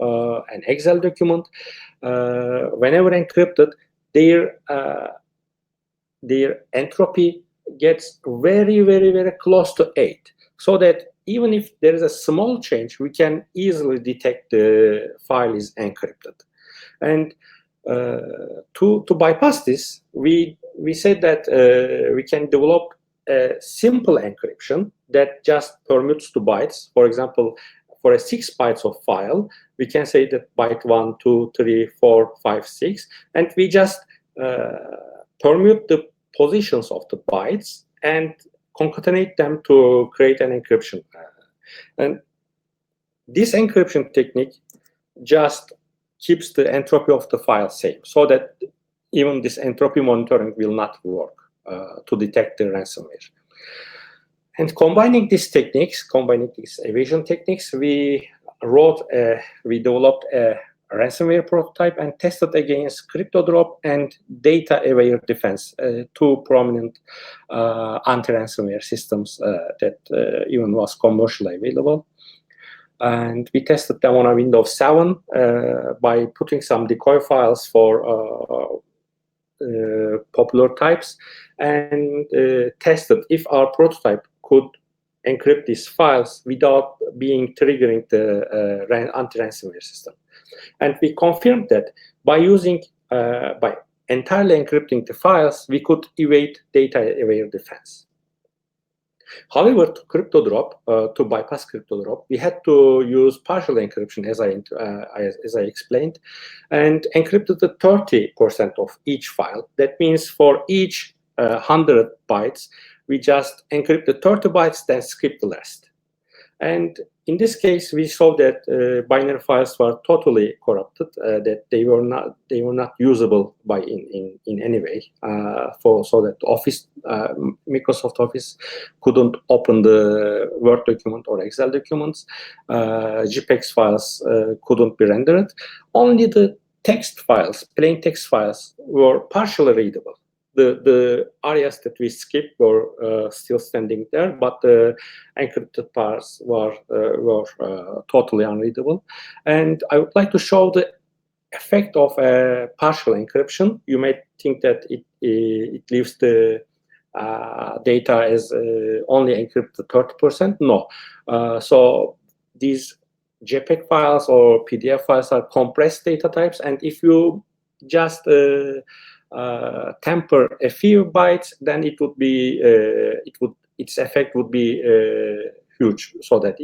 an Excel document, whenever encrypted, their entropy gets very, very, very close to 8, so that even if there is a small change, we can easily detect the file is encrypted. And to bypass this, we said that we can develop a simple encryption that just permutes 2 bytes. For example, for a 6 bytes of file, we can say that byte 1, 2, 3, 4, 5, 6, and we just permute the positions of the bytes and concatenate them to create an encryption. And this encryption technique just keeps the entropy of the file same, so that even this entropy monitoring will not work to detect the ransomware. And combining these evasion techniques, we developed a ransomware prototype and tested against CryptoDrop and data-aware defense, 2 prominent anti-ransomware systems that even was commercially available. And we tested them on a Windows 7 by putting some decoy files for popular types, and tested if our prototype could encrypt these files without triggering the anti-ransomware system. And we confirmed that by entirely encrypting the files, we could evade data-aware defense. However, to bypass CryptoDrop, we had to use partial encryption, as I explained, and encrypted the 30% of each file. That means for each 100 bytes, we just encrypt the 30 bytes, then skip the rest. And in this case, we saw that binary files were totally corrupted, that they were not usable in any way. So that Microsoft Office couldn't open the Word document or Excel documents. JPEG files couldn't be rendered. Only the text files, plain text files, were partially readable. The areas that we skipped were still standing there, but the encrypted parts were totally unreadable. And I would like to show the effect of partial encryption. You may think that it leaves the data as only encrypted 30%. No. So these JPEG files or PDF files are compressed data types, and if you just temper a few bytes, then it would be its effect would be huge. So that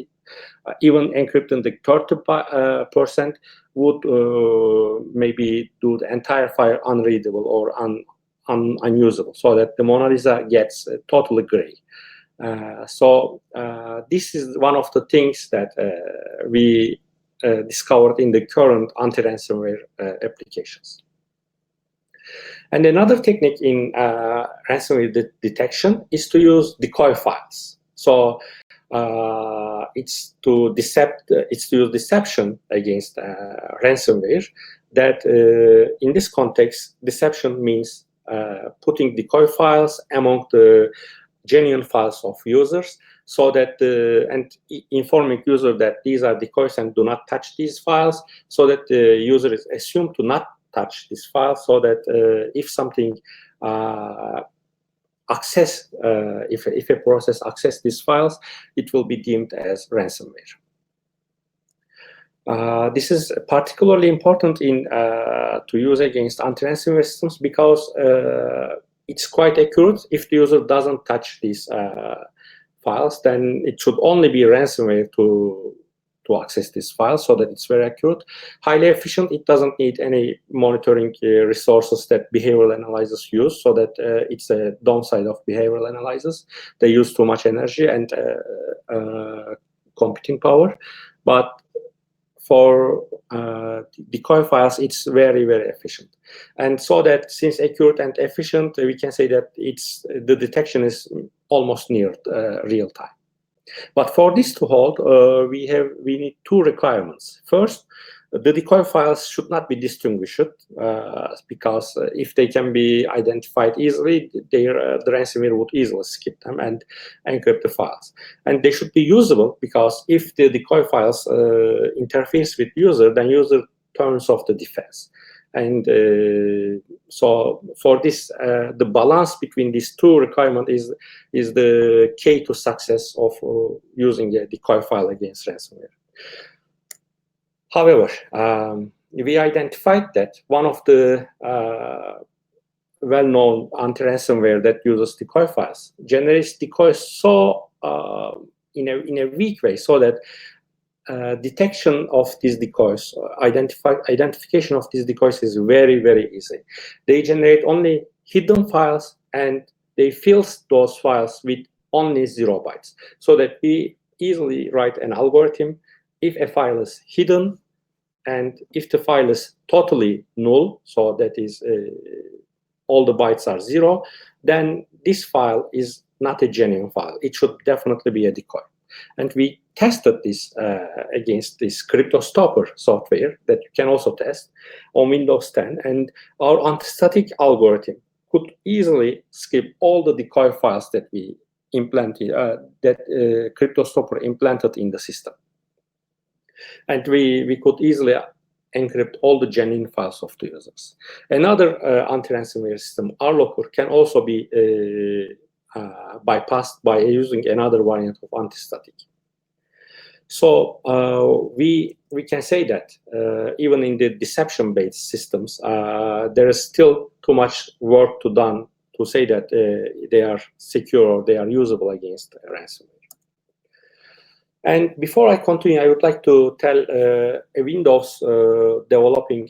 even encrypting the 30% would this do the entire file unreadable or unusable, so that the Mona Lisa gets totally gray. So this is one of the things that we discovered in the current anti-ransomware applications. And another technique in ransomware detection is to use decoy files. So it's to use deception against ransomware. That in this context, deception means putting decoy files among the genuine files of users, so that and informing user that these are decoys and do not touch these files, so that the user is assumed to not touch this file, so that if something if a process access these files, it will be deemed as ransomware. This is particularly important to use against anti-ransomware systems, because it's quite accurate. If the user doesn't touch these files, then it should only be ransomware to access this file, so that it's very accurate. Highly efficient, it doesn't need any monitoring resources that behavioral analyzers use, so that it's a downside of behavioral analyzers. They use too much energy and computing power. But for decoy files, it's very, very efficient. And so that since accurate and efficient, we can say that the detection is almost near real time. But for this to hold, we need two requirements. First, the decoy files should not be distinguished, because if they can be identified easily, the ransomware would easily skip them and encrypt the files. And they should be usable, because if the decoy files interface with user, then user turns off the defense. And so for this, the balance between these two requirements is the key to success of using a decoy file against ransomware. However, we identified that one of the well-known anti-ransomware that uses decoy files generates decoys so in a weak way, so that detection of these decoys, identification of these decoys is very, very easy. They generate only hidden files, and they fill those files with only 0 bytes, so that we easily write an algorithm. If a file is hidden, and if the file is totally null, so that is all the bytes are 0, then this file is not a genuine file. It should definitely be a decoy. And we tested this against this CryptoStopper software that you can also test on Windows 10. And our anti-static algorithm could easily skip all the decoy files that we implanted, CryptoStopper implanted in the system. And we could easily encrypt all the genuine files of the users. Another anti-ransomware system, RLocker, can also be bypassed by using another variant of anti-static. So we can say that even in the deception-based systems, there is still too much work to done to say that they are secure or they are usable against ransomware. And before I continue, I would like to tell a Windows developing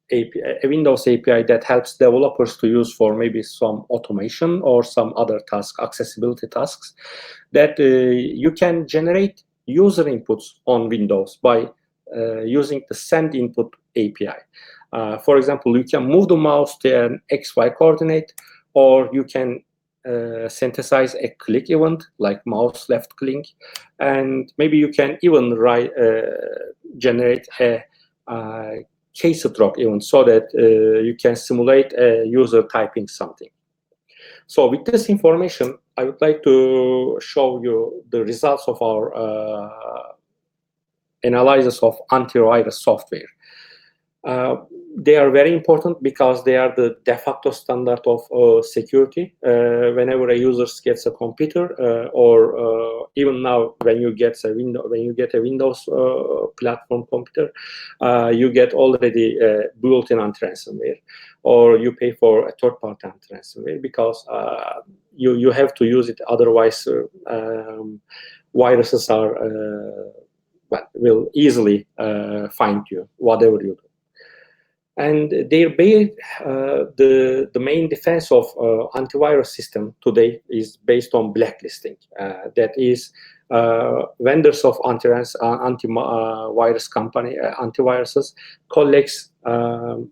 API, a Windows API that helps developers to use for maybe some automation or some other task, accessibility tasks, that you can generate user inputs on Windows by using the send input API. For example, you can move the mouse to an XY coordinate, or you can synthesize a click event like mouse left click, and maybe you can even generate a keystroke event so that you can simulate a user typing something. So with this information, I would like to show you the results of our analysis of antivirus software. They are very important because they are the de facto standard of security. Whenever a user gets a computer, or even now when you get a Windows platform computer, you get already built-in anti-ransomware, or you pay for a third-party anti-ransomware because you have to use it. Otherwise, viruses will easily find you, whatever you do. And the main defense of antivirus system today is based on blacklisting. That is, vendors of antivirus company antiviruses collects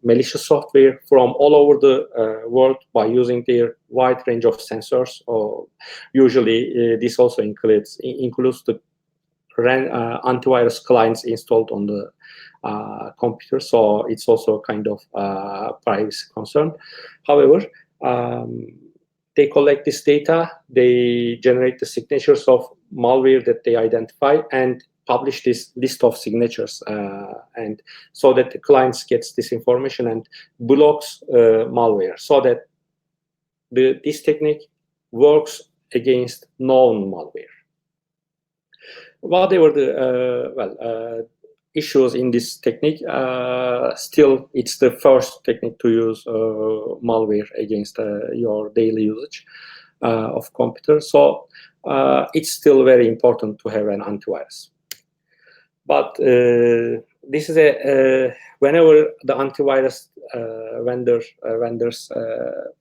malicious software from all over the world by using their wide range of sensors. Or usually, this also includes the antivirus clients installed on the computer, so it's also kind of privacy concern. However, they collect this data, they generate the signatures of malware that they identify, and publish this list of signatures, and so that the clients gets this information and blocks malware, so that this technique works against known malware. Whatever the issues in this technique, still it's the first technique to use malware against your daily usage of computer. So it's still very important to have an antivirus. But this is whenever the antivirus vendors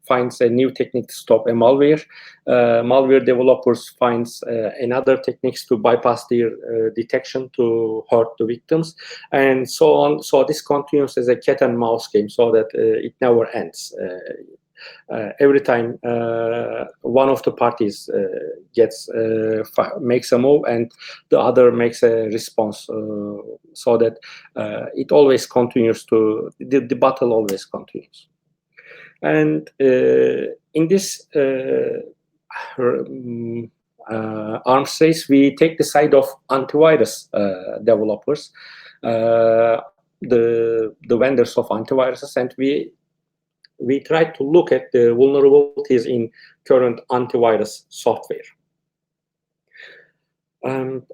finds a new technique to stop a malware, malware developers finds another techniques to bypass their detection to hurt the victims, and so on. So this continues as a cat and mouse game, so that it never ends. Every time one of the parties makes a move and the other makes a response, so that it always continues to, the battle always continues. And in this arms race, we take the side of antivirus developers, the vendors of antiviruses, and we try to look at the vulnerabilities in current antivirus software.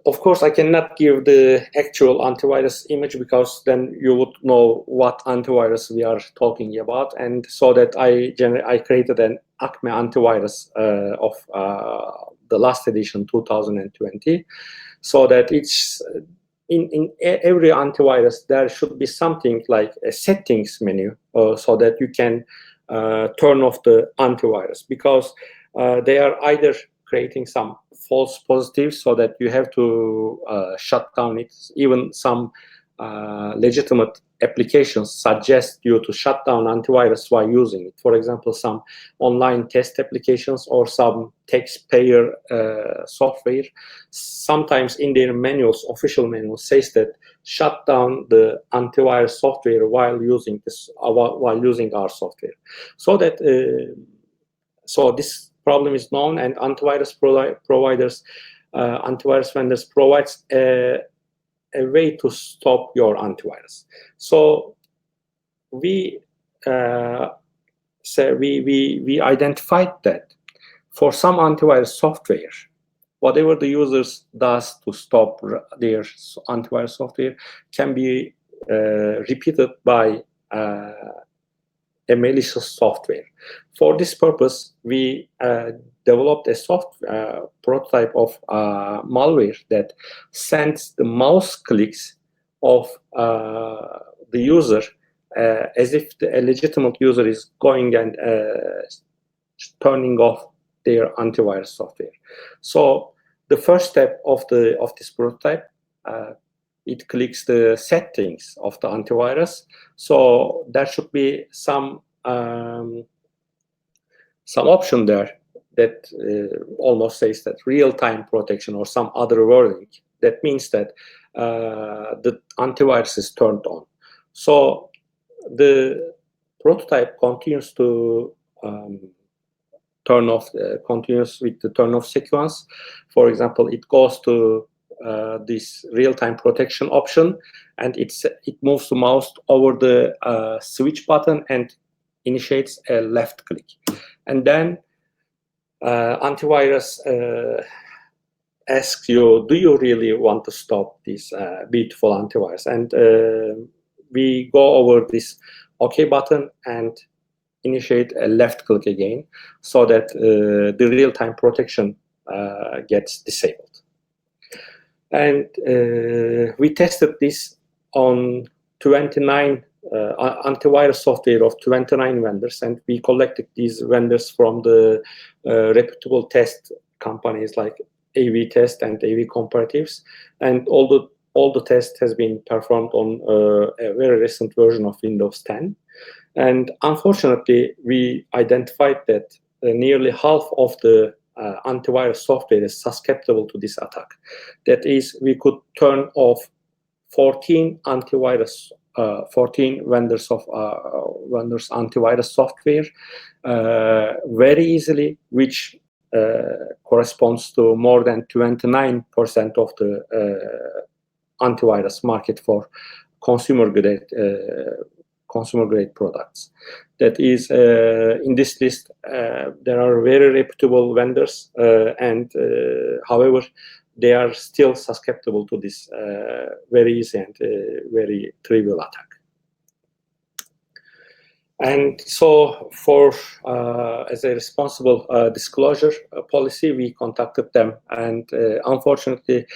Of course, I cannot give the actual antivirus image because then you would know what antivirus we are talking about, and so that I created an Acme antivirus of the last edition, 2020, so that it's in every antivirus there should be something like a settings menu, so that you can turn off the antivirus, because they are either creating some false positives so that you have to shut down it. Even some legitimate applications suggest you to shut down antivirus while using it. For example, some online test applications or some taxpayer software, sometimes in their manuals, official manuals, says that shut down the antivirus software while using our software. So that so this problem is known, and antivirus providers, antivirus vendors provides a way to stop your antivirus. So we we identified that for some antivirus software, whatever the users does to stop their antivirus software can be repeated by a malicious software. For this purpose, we developed a prototype of malware that sends the mouse clicks of the user as if a legitimate user is going and turning off their antivirus software. So the first step of this prototype, it clicks the settings of the antivirus. So there should be some option there that almost says that real-time protection or some other wording. That means that the antivirus is turned on. So the prototype continues to continues with the turn off sequence. For example, it goes to this real-time protection option, and it moves the mouse over the switch button and initiates a left click. And then antivirus asks you, do you really want to stop this beautiful antivirus? And we go over this OK button and initiate a left click again, so that the real-time protection gets disabled. And we tested this on 29 antivirus software of 29 vendors, and we collected these vendors from the reputable test companies like AV Test and AV Comparatives, and all the tests has been performed on a very recent version of Windows 10. And unfortunately, we identified that nearly half of the antivirus software is susceptible to this attack. That is, we could turn off 14 vendors of vendors antivirus software very easily, which corresponds to more than 29% of the antivirus market for consumer grade products. That is, in this list, there are very reputable vendors, and however, they are still susceptible to this very easy and very trivial attack. And so, as a responsible disclosure policy, we contacted them, and unfortunately,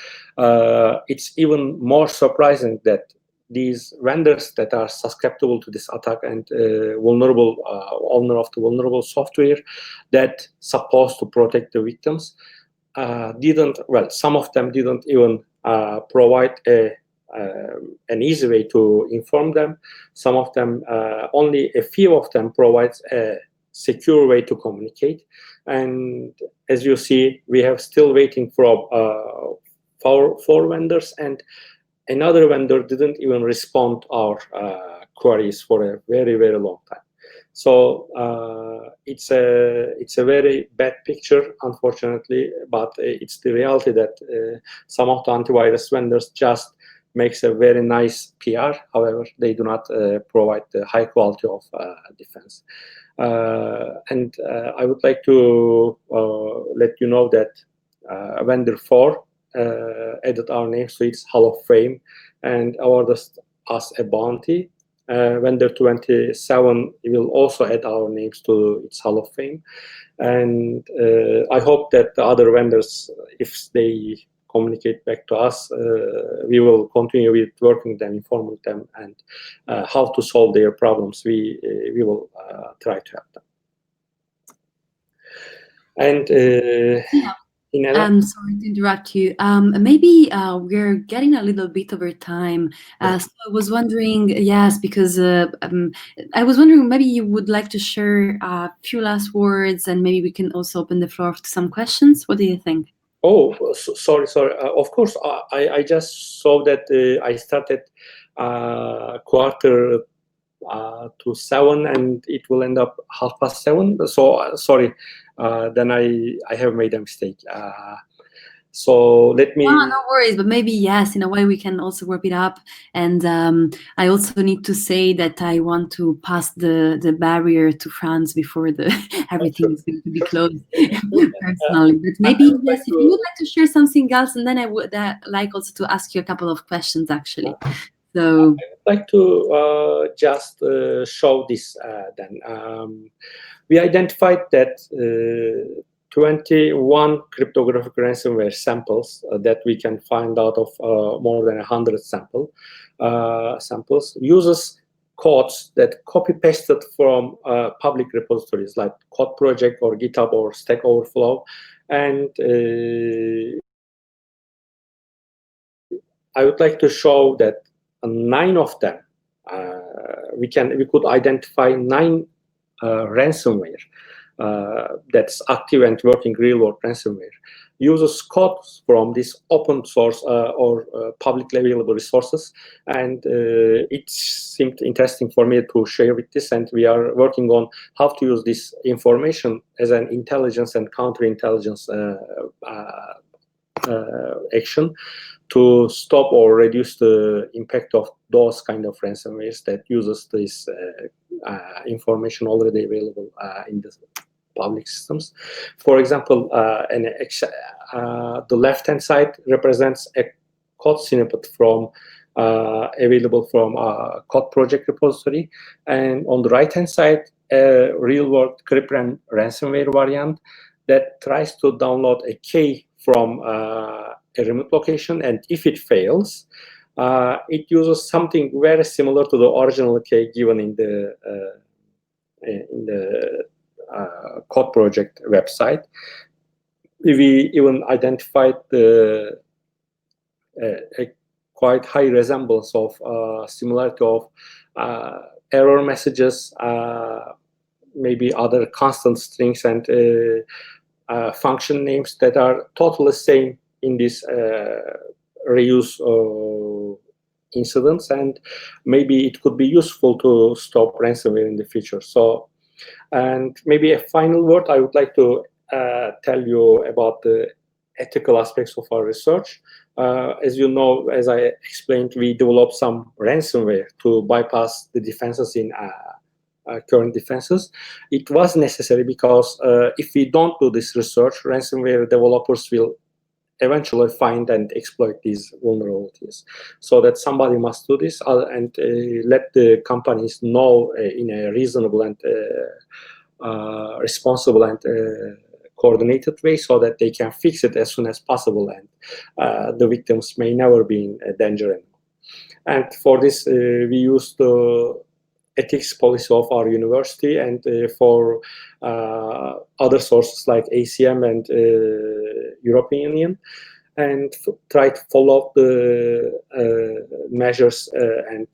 it's even more surprising that these vendors that are susceptible to this attack and vulnerable owner of the vulnerable software that supposed to protect the victims some of them didn't even provide an easy way to inform them. Some of them, only a few of them provides a secure way to communicate. And as you see, we have still waiting for 4 vendors, and another vendor didn't even respond to our queries for a very, very long time. So it's a very bad picture, unfortunately, but it's the reality that some of the antivirus vendors just makes a very nice PR. However, they do not provide the high quality of defense. And I would like to let you know that vendor 4 added our names to its Hall of Fame and awarded us a bounty. Vendor 27 will also add our names to its Hall of Fame. And I hope that the other vendors, if they communicate back to us, we will continue with working them, informing them, and how to solve their problems. We will try to help them. And I'm sorry to interrupt you. Maybe we're getting a little bit over time. So I was wondering, yes, because I was wondering maybe you would like to share a few last words, and maybe we can also open the floor to some questions. What do you think? Oh, sorry. Of course, I just saw that I started quarter to 7, and it will end up 7:30. So sorry. Then I have made a mistake. So let me. No worries, but maybe yes, in a way we can also wrap it up. And I also need to say that I want to pass the barrier to France before everything is going to be closed personally. But maybe yes, if you would like to share something else, and then I would like also to ask you a couple of questions actually. So I would like to just show this then. We identified that 21 cryptographic ransomware samples that we can find out of more than 100 samples uses codes that copy-pasted from public repositories like Code Project or GitHub or Stack Overflow. And I would like to show that 9 of them, we could identify 9 ransomware that's active and working real-world ransomware, uses codes from these open source or publicly available resources. And it seemed interesting for me to share with this, and we are working on how to use this information as an intelligence and counterintelligence action to stop or reduce the impact of those kind of ransomwares that uses this information already available in the public systems. For example, the left-hand side represents a code snippet from available from a Code Project repository, and on the right-hand side, a real-world CRYPTOGRAPHIC ransomware variant that tries to download a key from a remote location, and if it fails, it uses something very similar to the original key given in the Code Project website. We even identified a quite high resemblance of similarity of error messages, maybe other constant strings and function names that are totally same in this reuse incidents, and maybe it could be useful to stop ransomware in the future. So, and maybe a final word, I would like to tell you about the ethical aspects of our research. As you know, as I explained, we developed some ransomware to bypass the defenses in current defenses. It was necessary because if we don't do this research, ransomware developers will eventually find and exploit these vulnerabilities. So that somebody must do this and let the companies know in a reasonable and responsible and coordinated way, so that they can fix it as soon as possible, and the victims may never be in danger anymore. And for this, we use the ethics policy of our university, and for other sources like ACM and European Union, and try to follow up the measures and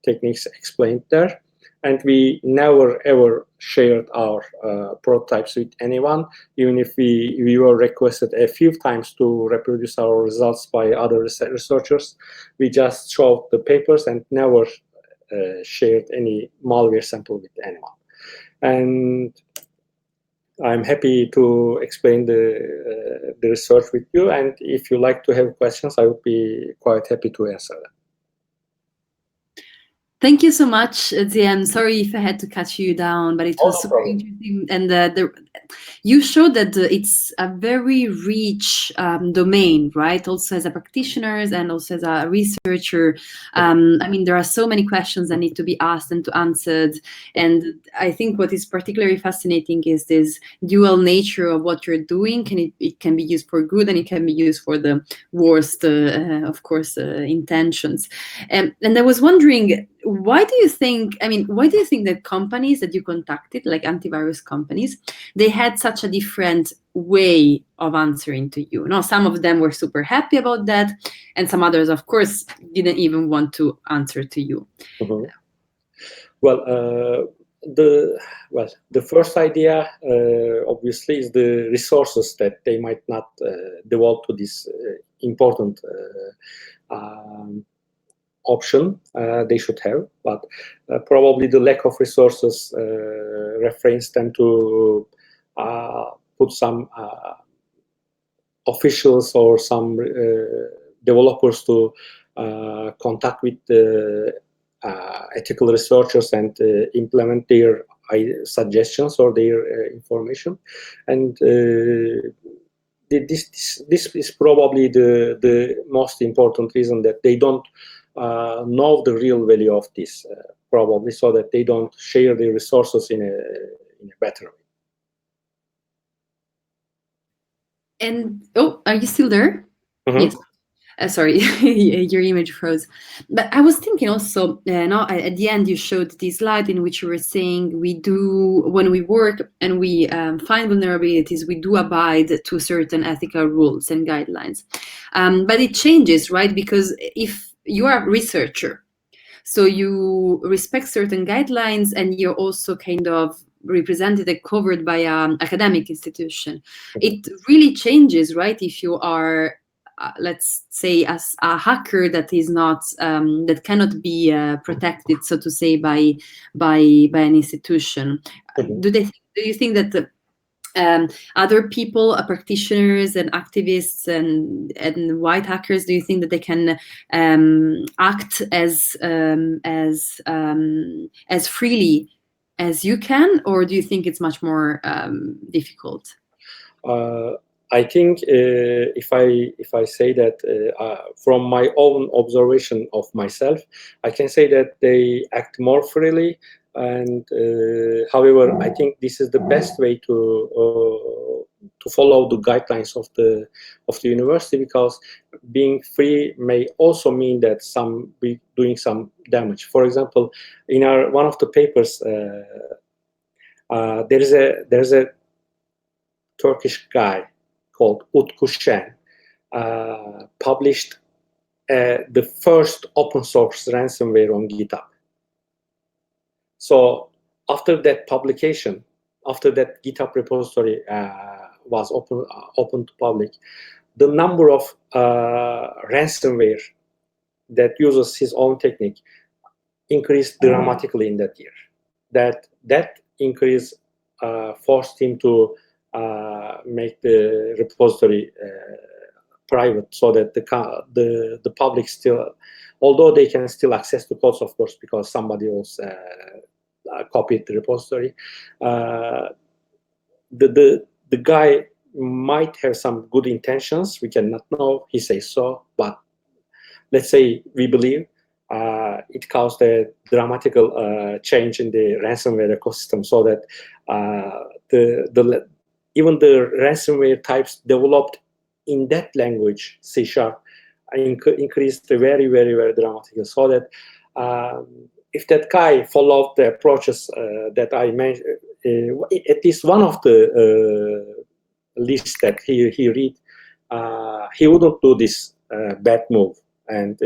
techniques explained there. And we never ever shared our prototypes with anyone, even if we were requested a few times to reproduce our results by other researchers. We just showed the papers and never shared any malware sample with anyone. And I'm happy to explain the research with you. And if you like to have questions, I would be quite happy to answer them. Thank you so much, Zia. Sorry if I had to cut you down, but it was super interesting. And you showed that it's a very rich domain, right? Also as a practitioner and also as a researcher. I mean, there are so many questions that need to be asked and to answered. And I think what is particularly fascinating is this dual nature of what you're doing. It can be used for good, and it can be used for the worst, of course, intentions. And I was wondering, why do you think that companies that you contacted, like antivirus companies, they had such a different way of answering to you? Now, some of them were super happy about that, and some others, of course, didn't even want to answer to you. Mm-hmm. Well, the first idea, obviously, is the resources that they might not devote to this important option they should have, but probably the lack of resources refrains them to put some officials or some developers to contact with the ethical researchers and implement their suggestions or their information. And this is probably the most important reason that they don't know the real value of this, probably, so that they don't share their resources in a better way. And oh, are you still there? Mm-hmm. Yes. Sorry, your image froze. But I was thinking also, now at the end you showed this slide in which you were saying we do, when we work and we find vulnerabilities, we do abide to certain ethical rules and guidelines. But it changes, right? Because if you are a researcher, so you respect certain guidelines and you're also kind of represented and covered by an academic institution. It really changes, right? If you are let's say as a hacker that is not that cannot be protected, so to say, by an institution. Mm-hmm. Do you think that other people, practitioners and activists and white hackers, do you think that they can act as freely as you can, or do you think it's much more difficult? I think if I say that from my own observation of myself, I can say that they act more freely. And however, I think this is the best way to follow the guidelines of the university, because being free may also mean that some be doing some damage. For example, in one of the papers, there's a Turkish guy called Utku Şen, published the first open source ransomware on GitHub. So after that publication, after that GitHub repository was open to public, the number of ransomware that uses his own technique increased dramatically in that year. That increase forced him to make the repository private, so that the public still, although they can still access the codes, of course, because somebody else copied the repository. The guy might have some good intentions. We cannot know. He says so, but let's say we believe it caused a dramatical change in the ransomware ecosystem, so that even the ransomware types developed in that language, C#, increased very, very, very dramatically. So that if that guy followed the approaches that I mentioned, at least one of the lists that he read, he wouldn't do this bad move, and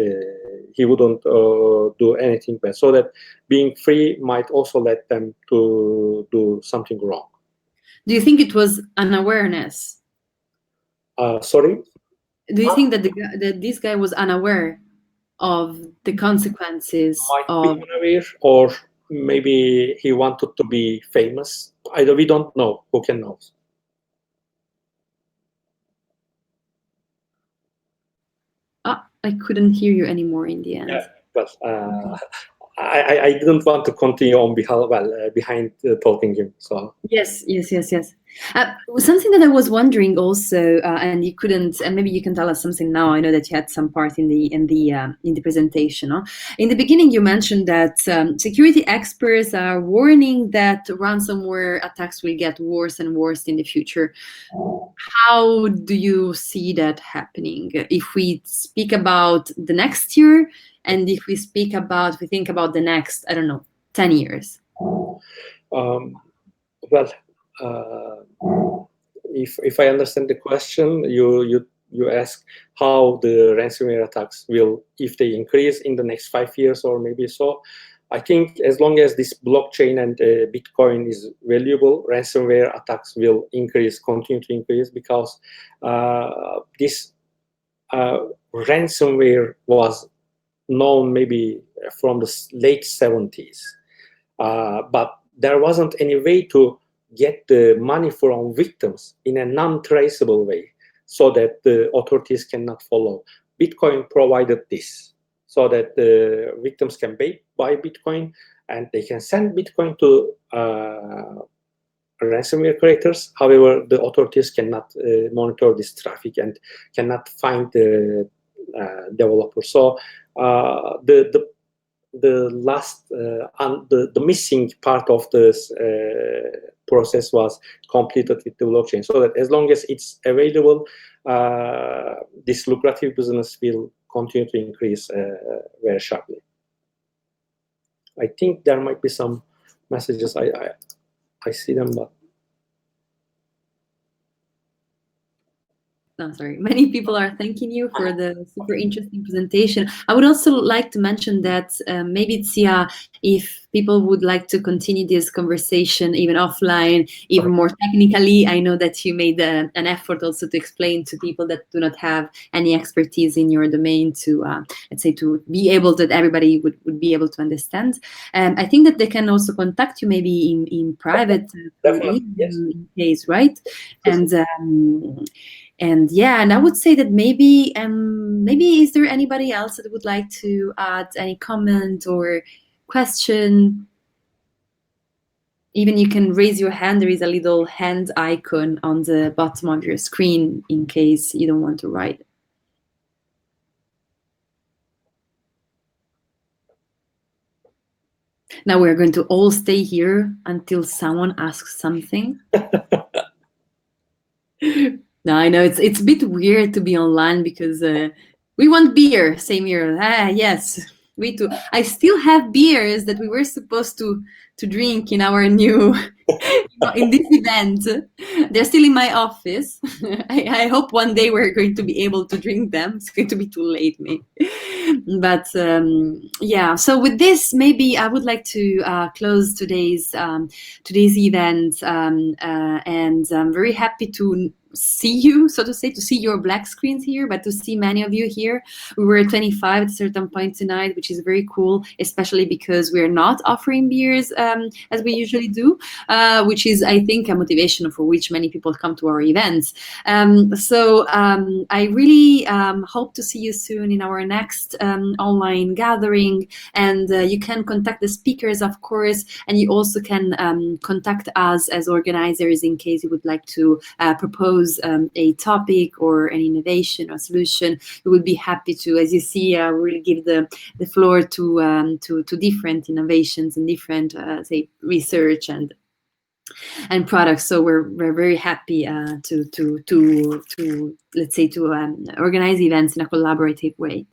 he wouldn't do anything bad. So that being free might also let them to do something wrong. Do you think it was an awareness? Sorry? Do you think that this guy was unaware of the consequences? Might be unaware, or maybe he wanted to be famous. We don't know. Who can know? I couldn't hear you anymore in the end. Yeah, but I didn't want to continue on behind talking him. So yes. Something that I was wondering also, and you couldn't, and maybe you can tell us something now. I know that you had some part in the presentation. No? In the beginning, you mentioned that security experts are warning that ransomware attacks will get worse and worse in the future. How do you see that happening? If we speak about the next year, and if we think about the next, I don't know, 10 years. If I understand the question, you ask how the ransomware attacks will, if they increase in the next 5 years or maybe so. I think as long as this blockchain and Bitcoin is valuable, ransomware attacks will continue to increase, because this ransomware was known maybe from the late 70s, but there wasn't any way to get the money from victims in a non-traceable way. so that the authorities cannot follow. Bitcoin provided this, so that the victims can buy Bitcoin, and they can send Bitcoin to ransomware creators. However, the authorities cannot monitor this traffic and cannot find the developer. So the last the missing part of this process was completed with the blockchain, so that as long as it's available, this lucrative business will continue to increase very sharply. I think there might be some messages. I see them, but no, sorry. Many people are thanking you for the super interesting presentation. I would also like to mention that maybe, Tzia, if people would like to continue this conversation even offline, even more technically, I know that you made an effort also to explain to people that do not have any expertise in your domain to, let's say, to be able that everybody would be able to understand. I think that they can also contact you maybe in private, yes. in case, right? And yeah, and I would say that maybe is there anybody else that would like to add any comment or question? Even you can raise your hand. There is a little hand icon on the bottom of your screen in case you don't want to write. Now we're going to all stay here until someone asks something. No, I know it's a bit weird to be online because we want beer. Same here. Yes, we too. I still have beers that we were supposed to drink in our new in this event. They're still in my office. I hope one day we're going to be able to drink them. It's going to be too late, maybe. But yeah. So with this, maybe I would like to close today's event, and I'm very happy to see you, so to say, to see your black screens here, but to see many of you here. We were at 25 at a certain point tonight, which is very cool, especially because we're not offering beers as we usually do, which is, I think, a motivation for which many people come to our events. So I really hope to see you soon in our next online gathering, and you can contact the speakers, of course, and you also can contact us as organizers in case you would like to propose a topic or an innovation or solution. We would be happy to, as you see, really give the floor to different innovations and different, say, research and products. So we're very happy to let's say to organize events in a collaborative way.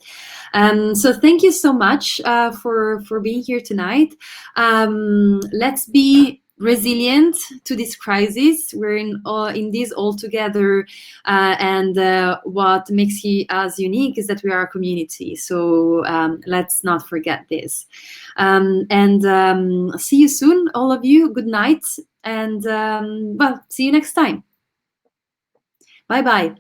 So thank you so much for being here tonight. Let's be resilient to this crisis. We're in this all together, and what makes us unique is that we are a community. So let's not forget this. And see you soon, all of you. Good night, and well, see you next time. Bye bye.